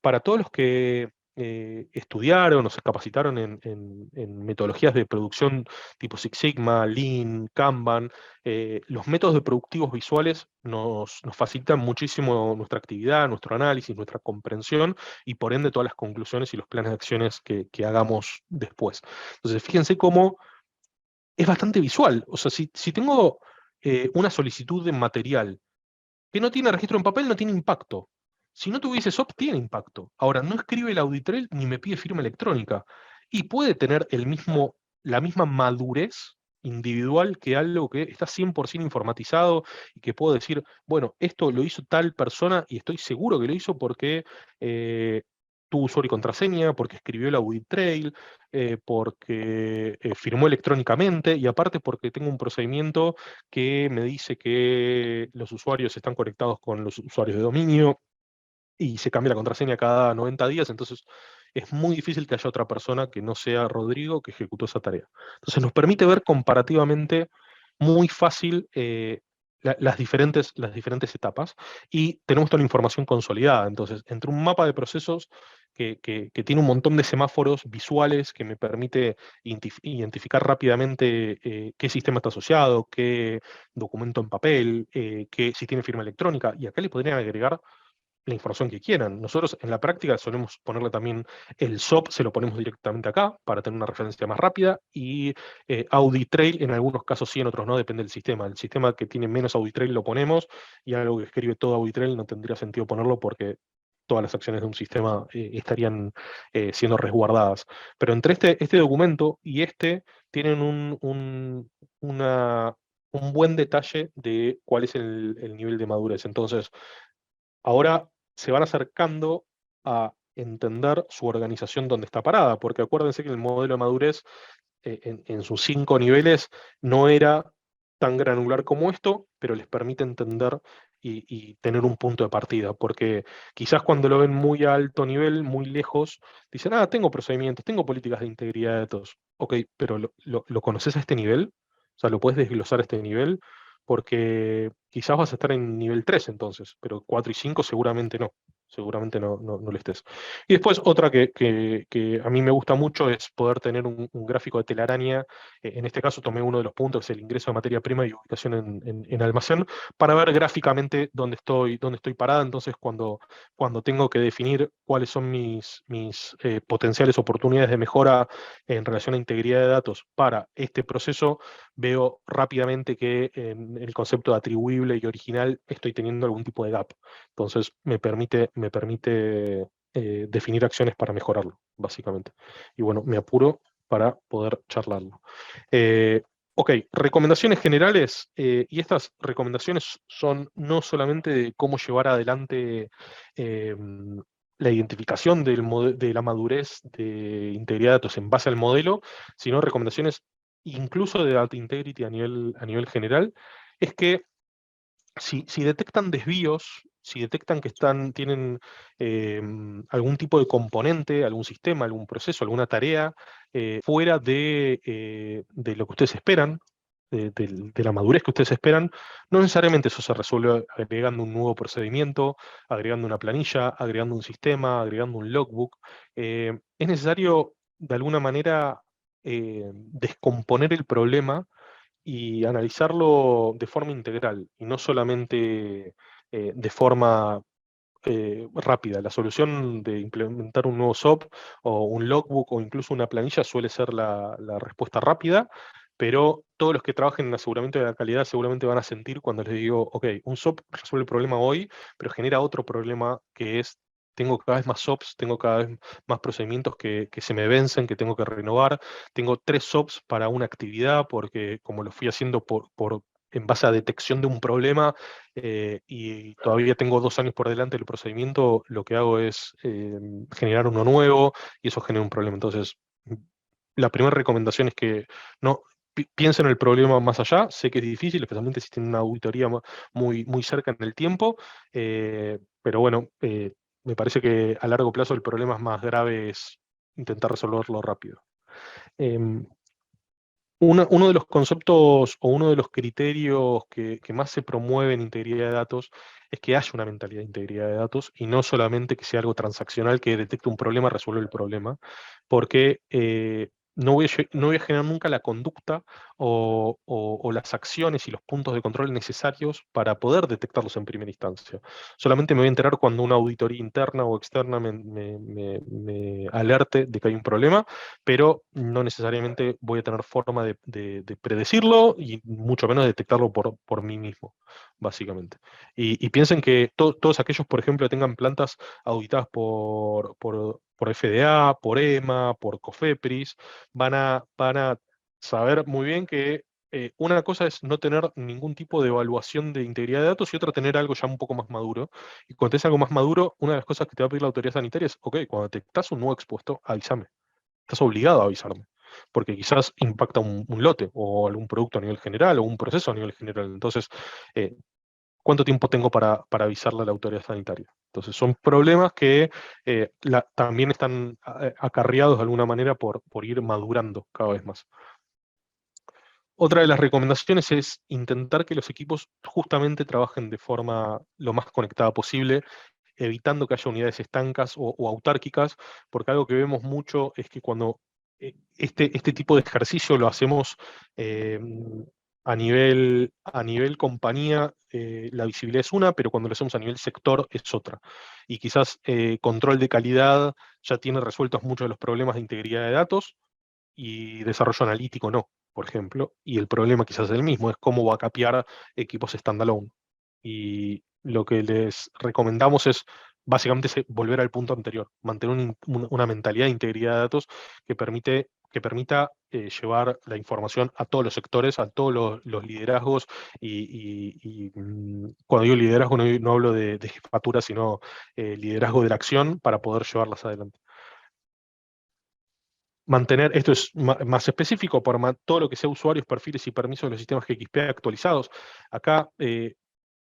Para todos los que estudiaron o se capacitaron en metodologías de producción tipo Six Sigma, Lean, Kanban, los métodos de productivos visuales nos facilitan muchísimo nuestra actividad, nuestro análisis, nuestra comprensión y por ende todas las conclusiones y los planes de acciones que hagamos después. Entonces, fíjense cómo es bastante visual. O sea, si tengo una solicitud de material que no tiene registro en papel, no tiene impacto. Si no tuviese SOP, tiene impacto. Ahora, no escribe el Auditrail ni me pide firma electrónica. Y puede tener la misma madurez individual que algo que está 100% informatizado y que puedo decir, bueno, esto lo hizo tal persona y estoy seguro que lo hizo porque tuvo usuario y contraseña, porque escribió el audit trail, porque firmó electrónicamente y aparte porque tengo un procedimiento que me dice que los usuarios están conectados con los usuarios de dominio y se cambia la contraseña cada 90 días, entonces es muy difícil que haya otra persona que no sea Rodrigo que ejecutó esa tarea. Entonces nos permite ver comparativamente muy fácil las diferentes etapas y tenemos toda la información consolidada. Entonces, entre un mapa de procesos que tiene un montón de semáforos visuales que me permite identificar rápidamente qué sistema está asociado, qué documento en papel, si tiene firma electrónica, y acá le podrían agregar la información que quieran. Nosotros en la práctica solemos ponerle también el SOP, se lo ponemos directamente acá para tener una referencia más rápida y Audit Trail en algunos casos sí, en otros no, depende del sistema. El sistema que tiene menos Audit Trail lo ponemos y algo que escribe todo Audit Trail no tendría sentido ponerlo porque todas las acciones de un sistema estarían siendo resguardadas. Pero entre este documento y tienen un buen detalle de cuál es el nivel de madurez. Entonces, ahora se van acercando a entender su organización donde está parada, porque acuérdense que el modelo de madurez en sus 5 niveles no era tan granular como esto, pero les permite entender y tener un punto de partida, porque quizás cuando lo ven muy a alto nivel, muy lejos, dicen, tengo procedimientos, tengo políticas de integridad de datos. Ok, pero ¿lo conoces a este nivel? O sea, ¿lo puedes desglosar a este nivel? Porque quizás vas a estar en nivel 3 entonces, pero 4 y 5 seguramente no lo estés. Y después otra que a mí me gusta mucho es poder tener un gráfico de telaraña. En este caso tomé uno de los puntos, que es el ingreso de materia prima y ubicación en almacén, para ver gráficamente dónde estoy parada. Entonces, cuando tengo que definir cuáles son mis potenciales oportunidades de mejora en relación a integridad de datos para este proceso, veo rápidamente que en el concepto de atribuible y original estoy teniendo algún tipo de gap. Entonces me permite definir acciones para mejorarlo, básicamente. Y bueno, me apuro para poder charlarlo. Eh, ok, recomendaciones generales, y estas recomendaciones son no solamente de cómo llevar adelante eh, la identificación de la madurez de integridad de datos en base al modelo, sino recomendaciones incluso de Data Integrity a nivel general, es que si detectan desvíos, si detectan que tienen algún tipo de componente, algún sistema, algún proceso, alguna tarea fuera de lo que ustedes esperan, de la madurez que ustedes esperan, no necesariamente eso se resuelve agregando un nuevo procedimiento, agregando una planilla, agregando un sistema, agregando un logbook. Es necesario, de alguna manera, descomponer el problema y analizarlo de forma integral y no solamente de forma rápida. La solución de implementar un nuevo SOP o un logbook o incluso una planilla suele ser la respuesta rápida, pero todos los que trabajen en aseguramiento de la calidad seguramente van a sentir cuando les digo, ok, un SOP resuelve el problema hoy, pero genera otro problema que es... Tengo cada vez más SOPs, tengo cada vez más procedimientos que se me vencen, que tengo que renovar. Tengo 3 SOPs para una actividad porque como lo fui haciendo en base a detección de un problema, y todavía tengo 2 años por delante del procedimiento, lo que hago es generar uno nuevo y eso genera un problema. Entonces, la primera recomendación es que no piensen en el problema más allá. Sé que es difícil, especialmente si tienen una auditoría muy, muy cerca en el tiempo, pero bueno, me parece que a largo plazo el problema más grave es intentar resolverlo rápido. Em, uno de los conceptos o uno de los criterios que más se promueve en integridad de datos es que haya una mentalidad de integridad de datos y no solamente que sea algo transaccional que detecte un problema, resuelve el problema, porque no voy a generar nunca la conducta o las acciones y los puntos de control necesarios para poder detectarlos en primera instancia. Solamente me voy a enterar cuando una auditoría interna o externa me alerte de que hay un problema, pero no necesariamente voy a tener forma de predecirlo y mucho menos detectarlo por mí mismo, básicamente. Y piensen que todos aquellos, por ejemplo, que tengan plantas auditadas por FDA, por EMA, por COFEPRIS, van a saber muy bien que una cosa es no tener ningún tipo de evaluación de integridad de datos y otra tener algo ya un poco más maduro. Y cuando es algo más maduro, una de las cosas que te va a pedir la autoridad sanitaria es, ok, cuando detectas un nuevo expuesto, avísame. Estás obligado a avisarme, porque quizás impacta un lote o algún producto a nivel general o un proceso a nivel general. Entonces, eh, ¿cuánto tiempo tengo para avisarle a la autoridad sanitaria? Entonces, son problemas que también están acarreados de alguna manera por ir madurando cada vez más. Otra de las recomendaciones es intentar que los equipos justamente trabajen de forma lo más conectada posible, evitando que haya unidades estancas o autárquicas, porque algo que vemos mucho es que cuando este tipo de ejercicio lo hacemos eh, a nivel compañía, la visibilidad es una, pero cuando lo hacemos a nivel sector es otra. Y quizás control de calidad ya tiene resueltos muchos de los problemas de integridad de datos y desarrollo analítico no, por ejemplo, y el problema quizás es el mismo, es cómo va a capear equipos standalone. Y lo que les recomendamos es básicamente volver al punto anterior, mantener una mentalidad de integridad de datos que permita llevar la información a todos los sectores, a todos los liderazgos, cuando digo liderazgo no hablo de jefatura, sino liderazgo de la acción para poder llevarlas adelante. Mantener, esto es más específico, para todo lo que sea usuarios, perfiles y permisos de los sistemas GXP actualizados. Acá,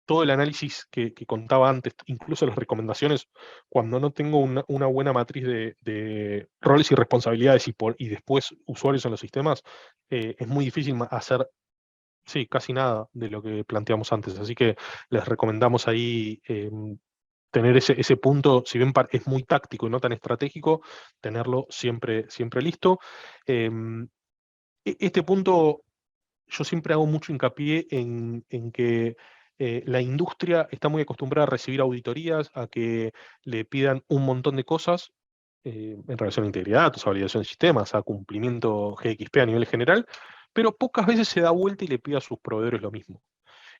todo el análisis que contaba antes, incluso las recomendaciones, cuando no tengo una buena matriz de roles y responsabilidades y después usuarios en los sistemas, es muy difícil hacer, sí, casi nada de lo que planteamos antes. Así que les recomendamos ahí tener ese punto, si bien es muy táctico y no tan estratégico, tenerlo siempre, siempre listo. Em, este punto yo siempre hago mucho hincapié en que la industria está muy acostumbrada a recibir auditorías, a que le pidan un montón de cosas en relación a integridad, de datos, a validación de sistemas, a cumplimiento GXP a nivel general, pero pocas veces se da vuelta y le pide a sus proveedores lo mismo.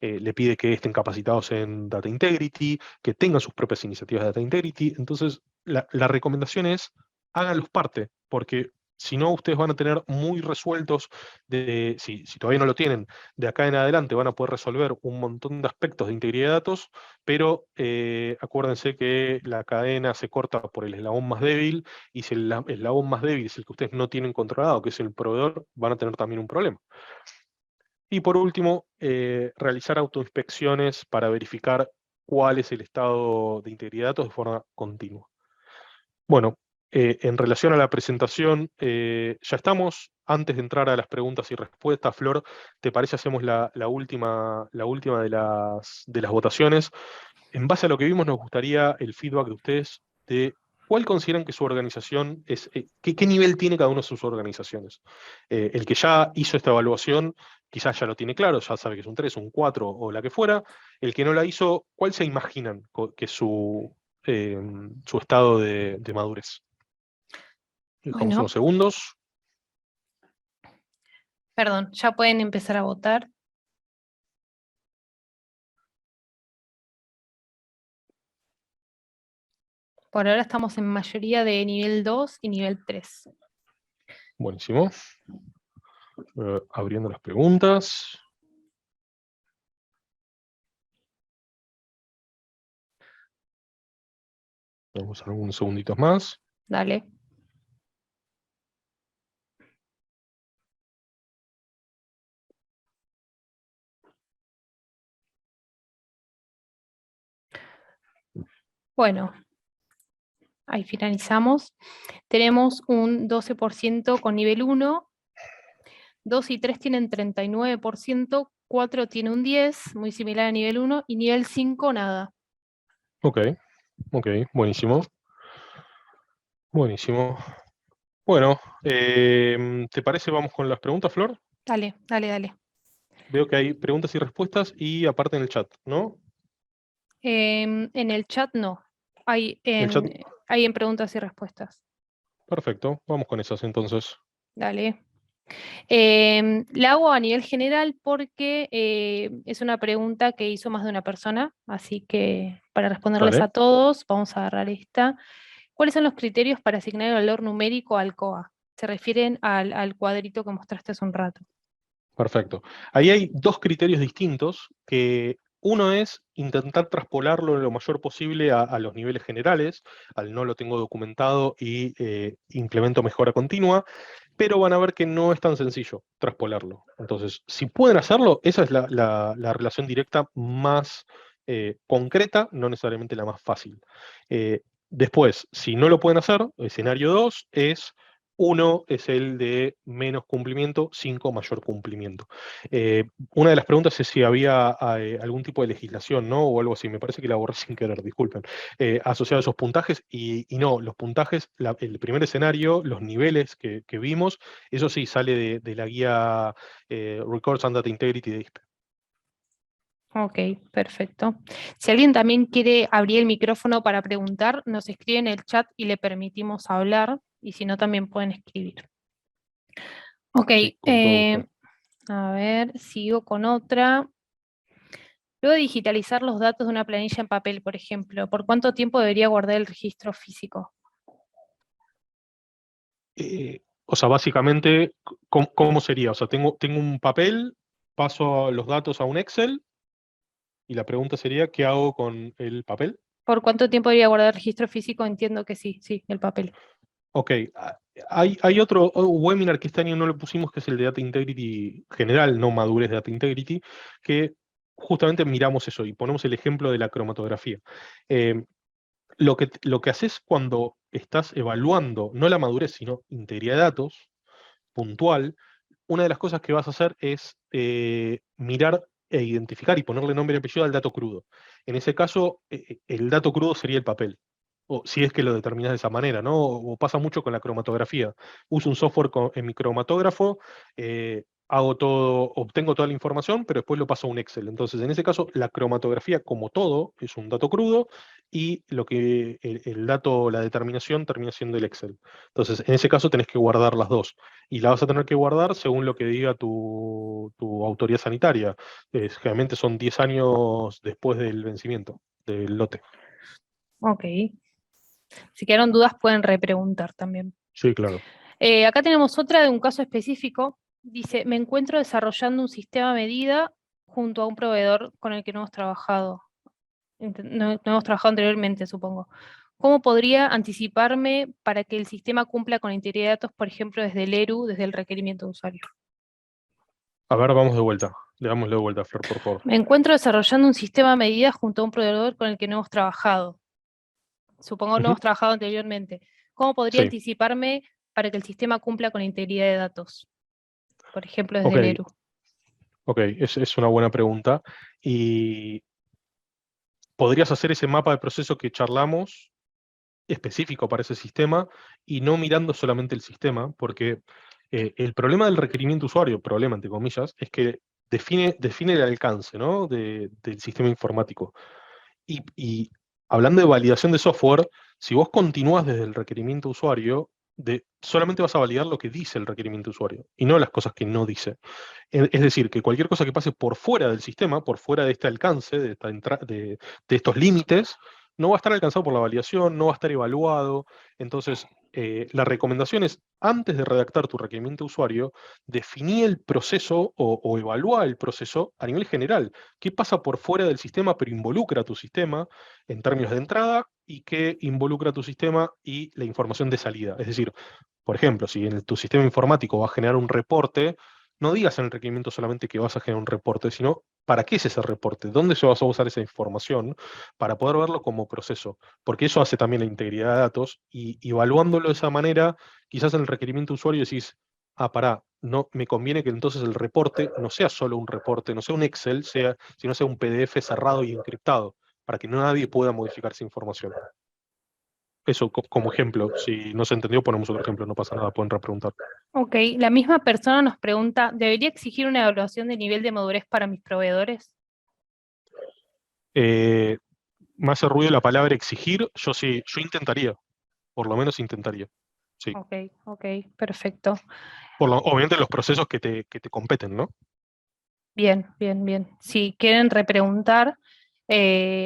Le pide que estén capacitados en Data Integrity, que tengan sus propias iniciativas de Data Integrity. Entonces, la recomendación es, háganlos parte, porque si no, ustedes van a tener muy resueltos, si todavía no lo tienen, de acá en adelante van a poder resolver un montón de aspectos de integridad de datos, pero acuérdense que la cadena se corta por el eslabón más débil, y si el eslabón más débil es el que ustedes no tienen controlado, que es el proveedor, van a tener también un problema. Y por último, realizar autoinspecciones para verificar cuál es el estado de integridad de datos de forma continua. Bueno, en relación a la presentación, ya estamos. antes de entrar a las preguntas y respuestas, Flor, ¿te parece hacemos la última de las votaciones? En base a lo que vimos, nos gustaría el feedback de ustedes de cuál consideran que su organización es, qué nivel tiene cada una de sus organizaciones. El que ya hizo esta evaluación quizás ya lo tiene claro, ya sabe que es un 3, un 4 o la que fuera. El que no la hizo, ¿cuál se imaginan que es su estado de madurez? Dejamos Bueno, unos segundos. perdón, ya pueden empezar a votar. Por ahora estamos en mayoría de nivel 2 y nivel 3. Buenísimo. Abriendo las preguntas. Vamos algunos segunditos más. Dale. Bueno, ahí finalizamos. Tenemos un 12% con nivel 1, 2 y 3 tienen 39%, 4 tiene un 10, muy similar a nivel 1, y nivel 5 nada. Ok, ok, buenísimo. Buenísimo. Bueno, ¿te parece? Vamos con las preguntas, Flor. Dale, dale, dale. Veo que hay preguntas y respuestas y aparte en el chat, ¿no? En el chat no. Hay En el chat, hay en preguntas y respuestas. perfecto. Vamos con esas entonces. Dale. La hago a nivel general porque es una pregunta que hizo más de una persona, así que para responderles Dale, a todos, vamos a agarrar esta. ¿Cuáles son los criterios para asignar el valor numérico al COA? Se refieren al cuadrito que mostraste hace un rato. perfecto. Ahí hay dos criterios distintos que uno es intentar traspolarlo lo mayor posible a los niveles generales, al no lo tengo documentado y implemento mejora continua, pero van a ver que no es tan sencillo traspolarlo. Entonces, si pueden hacerlo, esa es la relación directa más concreta, no necesariamente la más fácil. Después, si no lo pueden hacer, escenario 2 es 1 es el de menos cumplimiento, 5 mayor cumplimiento. Una de las preguntas es si había algún tipo de legislación, ¿no? O algo así, me parece que la borré sin querer, disculpen, asociado a esos puntajes, y no, los puntajes, el primer escenario, los niveles que vimos, eso sí sale de la guía Records and Data Integrity de ISPE. Ok, perfecto. Si alguien también quiere abrir el micrófono para preguntar, nos escribe en el chat y le permitimos hablar, y si no, también pueden escribir. Ok, Sí, con todo gusto. a ver, sigo con otra. Luego de digitalizar los datos de una planilla en papel, por ejemplo, ¿por cuánto tiempo debería guardar el registro físico? O sea, básicamente, ¿cómo sería? O sea, tengo un papel, paso los datos a un Excel, y la pregunta sería, ¿qué hago con el papel? ¿Por cuánto tiempo debería guardar el registro físico? Entiendo que sí, sí, el papel. Ok, hay otro webinar que este año no lo pusimos, que es el de Data Integrity general, no madurez de Data Integrity, que justamente miramos eso y ponemos el ejemplo de la cromatografía. Eh, lo que haces cuando estás evaluando, no la madurez, sino integridad de datos puntual, una de las cosas que vas a hacer es mirar e identificar y ponerle nombre y apellido al dato crudo. En ese caso, el dato crudo sería el papel. O si es que lo determinas de esa manera, ¿no? O pasa mucho con la cromatografía. Uso un software en mi cromatógrafo, hago todo, obtengo toda la información, pero después lo paso a un Excel. Entonces, en ese caso, la cromatografía, como todo, es un dato crudo, y lo que el dato, la determinación, termina siendo el Excel. Entonces, en ese caso tenés que guardar las dos. Y la vas a tener que guardar según lo que diga tu autoridad sanitaria. Generalmente son 10 años después del vencimiento del lote. Ok. Si quedaron dudas, pueden repreguntar también. Sí, claro. Acá tenemos otra de un caso específico. Dice, me encuentro desarrollando un sistema a medida junto a un proveedor con el que no hemos trabajado. No hemos trabajado anteriormente, supongo. ¿Cómo podría anticiparme para que el sistema cumpla con la integridad de datos, por ejemplo, desde el ERU, desde el requerimiento de usuario? A ver, vamos de vuelta. Le damos de vuelta, Flor, por favor. Me encuentro desarrollando un sistema a medida junto a un proveedor con el que no hemos trabajado. Supongo no Ujú. hemos trabajado anteriormente. ¿Cómo podría Sí. anticiparme para que el sistema cumpla con la integridad de datos? por ejemplo, desde Ok, el ERU. ok, es una buena pregunta. Y podrías hacer ese mapa de proceso que charlamos específico para ese sistema y no mirando solamente el sistema, porque el problema del requerimiento usuario, problema entre comillas, es que define el alcance, ¿no? del sistema informático. Y hablando de validación de software, si vos continúas desde el requerimiento usuario, solamente vas a validar lo que dice el requerimiento usuario y no las cosas que no dice. Es decir, que cualquier cosa que pase por fuera del sistema, por fuera de este alcance, de estos límites, no va a estar alcanzado por la validación, no va a estar evaluado. Entonces, la recomendación es, antes de redactar tu requerimiento de usuario, definí el proceso o evalúa el proceso a nivel general. ¿Qué pasa por fuera del sistema, pero involucra a tu sistema en términos de entrada y qué involucra a tu sistema y la información de salida? Es decir, por ejemplo, si en tu sistema informático va a generar un reporte, no digas en el requerimiento solamente que vas a generar un reporte, sino para qué es ese reporte, dónde se vas a usar esa información para poder verlo como proceso, porque eso hace también la integridad de datos y evaluándolo de esa manera, quizás en el requerimiento de usuario decís, ah, pará, no, me conviene que entonces el reporte no sea solo un reporte, no sea un Excel, sino sea un PDF cerrado y encriptado, para que nadie pueda modificar esa información. Eso como ejemplo, si no se entendió, ponemos otro ejemplo, no pasa nada, pueden repreguntar. Ok, la misma persona nos pregunta, ¿debería exigir una evaluación de nivel de madurez para mis proveedores? Eh, Me hace ruido la palabra exigir, yo sí, yo intentaría, por lo menos intentaría. Sí. Ok, ok, perfecto. Obviamente los procesos que te competen, ¿no? Bien, bien, bien. Si quieren repreguntar,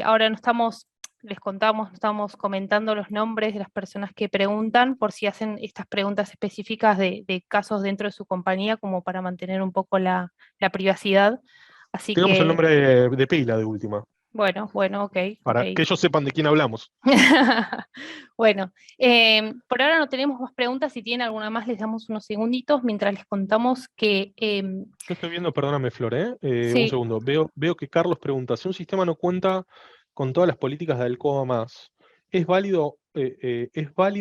ahora no estamos, les contamos, no estamos comentando los nombres de las personas que preguntan por si hacen estas preguntas específicas de casos dentro de su compañía, como para mantener un poco la privacidad. Así Digamos el que, nombre de pila de última, bueno, bueno, ok, ok. para que ellos sepan de quién hablamos. Bueno, por ahora no tenemos más preguntas. Si tienen alguna más, les damos unos segunditos mientras les contamos que Yo estoy viendo, perdóname, Flor, un sí. segundo. Veo que Carlos pregunta, si un sistema no cuenta con todas las políticas de Alcoa más, ¿es válido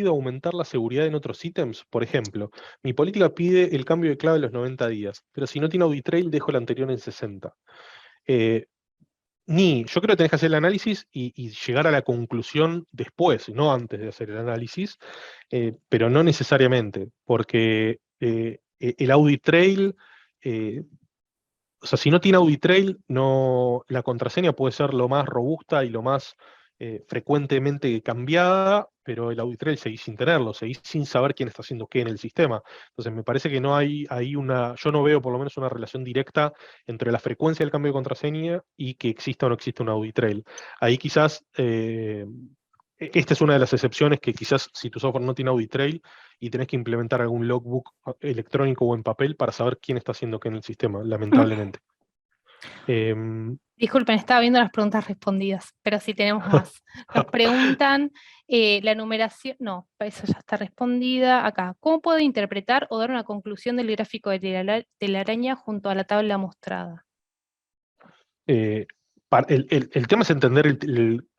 aumentar la seguridad en otros ítems? Por ejemplo, mi política pide el cambio de clave en los 90 días, pero si no tiene audit trail, dejo el anterior en 60. Eh, yo creo que tenés que hacer el análisis y llegar a la conclusión después, no antes de hacer el análisis, pero no necesariamente, porque el audit trail, eh, o sea, si no tiene audit trail, no, la contraseña puede ser lo más robusta y lo más frecuentemente cambiada, pero el audit trail seguís sin tenerlo, seguís sin saber quién está haciendo qué en el sistema. Entonces, me parece que no hay yo no veo por lo menos una relación directa entre la frecuencia del cambio de contraseña y que exista o no exista un audit trail. Ahí quizás, esta es una de las excepciones que quizás si tu software no tiene audit trail y tenés que implementar algún logbook electrónico o en papel para saber quién está haciendo qué en el sistema, lamentablemente. Em, Disculpen, estaba viendo las preguntas respondidas, pero sí tenemos más. Nos preguntan la numeración, no, eso ya está respondida acá. ¿Cómo puedo interpretar o dar una conclusión del gráfico de la araña junto a la tabla mostrada? eh, el tema es entender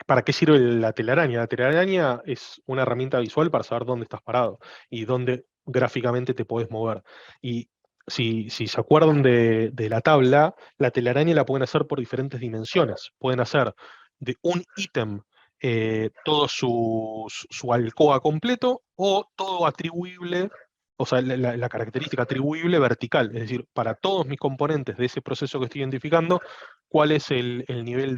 para qué sirve la telaraña. La telaraña es una herramienta visual para saber dónde estás parado y dónde gráficamente te podés mover. Y si se acuerdan de la tabla, la telaraña la pueden hacer por diferentes dimensiones. Pueden hacer de un ítem todo su alcoa completo o todo atribuible, o sea, la característica atribuible vertical. Es decir, para todos mis componentes de ese proceso que estoy identificando, cuál es el nivel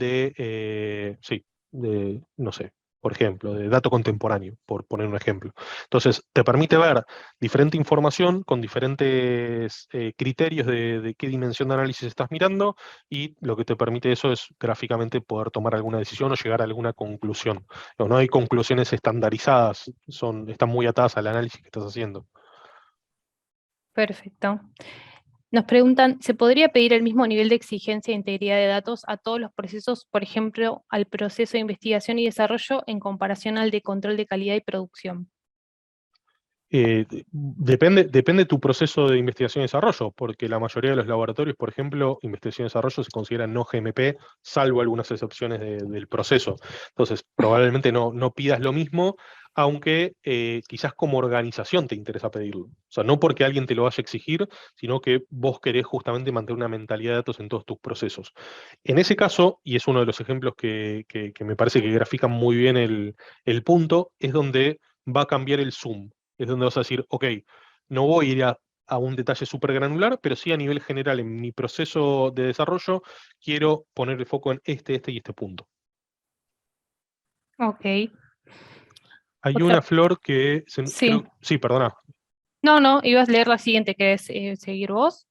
sí, no sé, por ejemplo, de dato contemporáneo, por poner un ejemplo. Entonces, te permite ver diferente información con diferentes criterios de qué dimensión de análisis estás mirando y lo que te permite eso es gráficamente poder tomar alguna decisión o llegar a alguna conclusión. No hay conclusiones estandarizadas, están muy atadas al análisis que estás haciendo. Perfecto. Nos preguntan, ¿se podría pedir el mismo nivel de exigencia e integridad de datos a todos los procesos, por ejemplo, al proceso de investigación y desarrollo en comparación al de control de calidad y producción? Depende tu proceso de investigación y desarrollo, porque la mayoría de los laboratorios, por ejemplo, investigación y desarrollo se consideran no GMP, salvo algunas excepciones del proceso. Entonces, probablemente no pidas lo mismo, aunque quizás como organización te interesa pedirlo. O sea, no porque alguien te lo vaya a exigir, sino que vos querés justamente mantener una mentalidad de datos en todos tus procesos. En ese caso, y es uno de los ejemplos que me parece que grafican muy bien el punto, es donde va a cambiar el zoom. Es donde vas a decir, ok, no voy a ir a un detalle súper granular, pero sí a nivel general en mi proceso de desarrollo quiero poner el foco en este y este punto. Ok. Hay Otra, una flor que, sí. sí, perdona. No, no, ibas a leer la siguiente, que es seguir vos.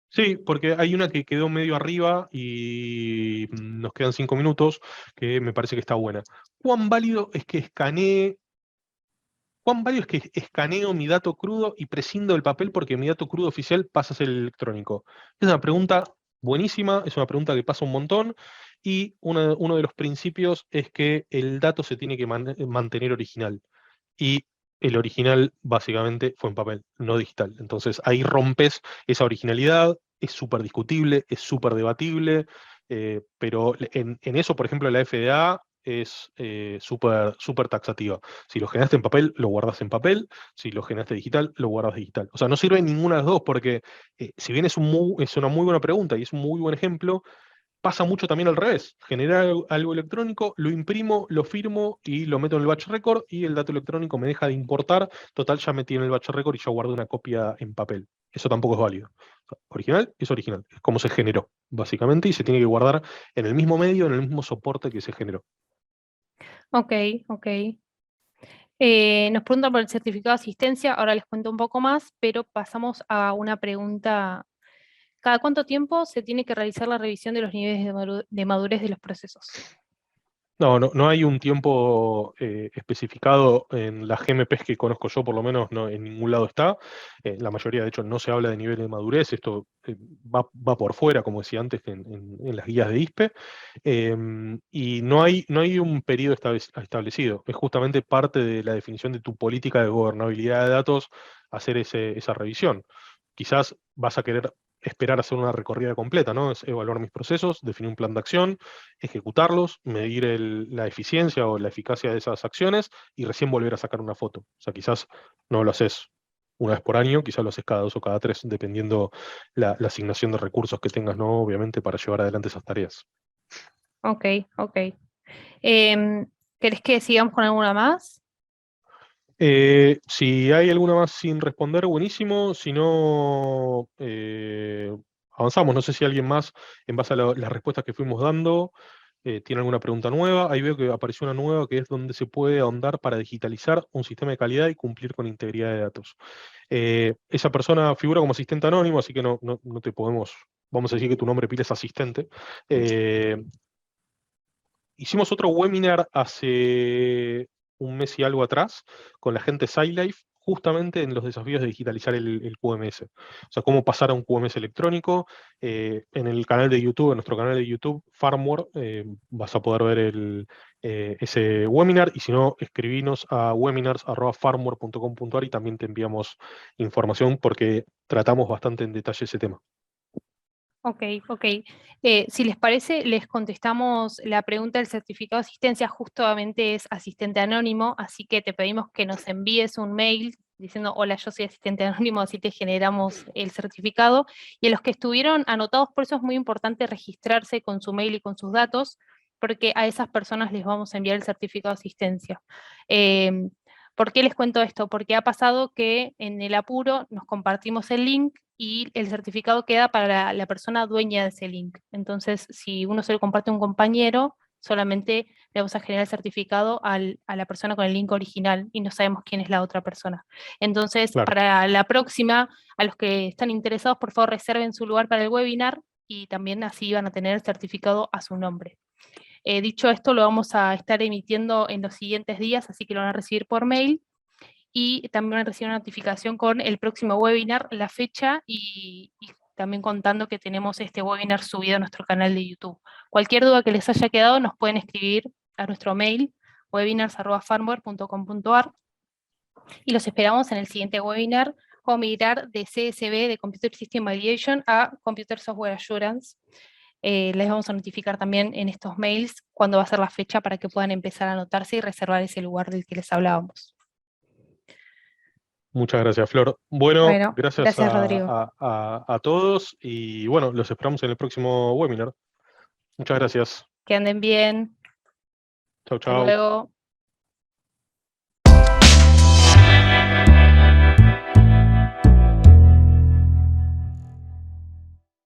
Sí, porque hay una que quedó medio arriba y nos quedan 5 minutos, que me parece que está buena. ¿Cuán válido es que escanee ¿Cuán válido es que escaneo mi dato crudo y prescindo del papel porque mi dato crudo oficial pasa a ser electrónico? Es una pregunta buenísima, es una pregunta que pasa un montón y uno de los principios es que el dato se tiene que mantener original y el original básicamente fue en papel, no digital. Entonces ahí rompes esa originalidad, es súper discutible, es súper debatible, pero en eso, por ejemplo, la FDA es súper taxativa. Si lo generaste en papel, lo guardas en papel. Si lo generaste digital, lo guardas digital. O sea, no sirve ninguna de las dos porque si bien es una muy buena pregunta y es un muy buen ejemplo, pasa mucho también al revés. Generar algo electrónico, lo imprimo, lo firmo y lo meto en el batch record y el dato electrónico me deja de importar. Total, ya metí en el batch record y ya guardé una copia en papel. Eso tampoco es válido. O sea, original es original, es como se generó, básicamente, y se tiene que guardar en el mismo medio, en el mismo soporte que se generó. Ok, ok. Nos preguntan por el certificado de asistencia, ahora les cuento un poco más, pero pasamos a una pregunta. ¿Cada cuánto tiempo se tiene que realizar la revisión de los niveles de madurez de los procesos? No hay un tiempo especificado en las GMPs que conozco yo, por lo menos no, en ningún lado está. La mayoría, de hecho, no se habla de nivel de madurez, esto va por fuera, como decía antes, en las guías de ISPE. Y no hay un periodo establecido. Es justamente parte de la definición de tu política de gobernabilidad de datos hacer esa revisión. Quizás vas a querer esperar a hacer una recorrida completa, ¿no? Es evaluar mis procesos, definir un plan de acción, ejecutarlos, medir la eficiencia o la eficacia de esas acciones y recién volver a sacar una foto. O sea, quizás no lo haces una vez por año, quizás lo haces cada 2 o cada 3, dependiendo la asignación de recursos que tengas, ¿no? Obviamente, para llevar adelante esas tareas. Ok, ok. Em, ¿Querés que sigamos con alguna más? Si hay alguna más sin responder, buenísimo. Si no, avanzamos. No sé si alguien más, en base a las respuestas que fuimos dando, tiene alguna pregunta nueva. Ahí veo que apareció una nueva que es donde se puede ahondar para digitalizar un sistema de calidad y cumplir con integridad de datos. Esa persona figura como asistente anónimo, así que no te podemos, vamos a decir que tu nombre pila es asistente. Eh, Hicimos otro webinar hace un mes y algo atrás con la gente de SciLife, justamente en los desafíos de digitalizar el QMS. O sea, cómo pasar a un QMS electrónico. En el canal de YouTube, en nuestro canal de YouTube, Farmware, vas a poder ver ese webinar. Y si no, escribinos a webinars@farmware.com.ar y también te enviamos información porque tratamos bastante en detalle ese tema. Ok, ok. Si les parece, les contestamos la pregunta del certificado de asistencia, justamente es asistente anónimo, así que te pedimos que nos envíes un mail diciendo, hola, yo soy asistente anónimo, así te generamos el certificado. Y a los que estuvieron anotados, por eso es muy importante registrarse con su mail y con sus datos, porque a esas personas les vamos a enviar el certificado de asistencia. ¿Por qué les cuento esto? Porque ha pasado que en el apuro nos compartimos el link y el certificado queda para la persona dueña de ese link. Entonces, si uno se lo comparte a un compañero, solamente le vamos a generar el certificado a la persona con el link original y no sabemos quién es la otra persona. Entonces, Claro. para la próxima, a los que están interesados, por favor, reserven su lugar para el webinar y también así van a tener el certificado a su nombre. Dicho esto, lo vamos a estar emitiendo en los siguientes días, así que lo van a recibir por mail y también van a recibir una notificación con el próximo webinar, la fecha y también contando que tenemos este webinar subido a nuestro canal de YouTube. Cualquier duda que les haya quedado nos pueden escribir a nuestro mail webinars@farmware.com.ar Y los esperamos en el siguiente webinar, cómo migrar de CSV, de Computer System Validation, a Computer Software Assurance. Les vamos a notificar también en estos mails cuándo va a ser la fecha para que puedan empezar a anotarse y reservar ese lugar del que les hablábamos. Muchas gracias, Flor. Bueno, Bueno, gracias gracias Rodrigo. a todos y bueno, los esperamos en el próximo webinar. Muchas gracias. Que anden bien. Chau, Hasta chau. luego.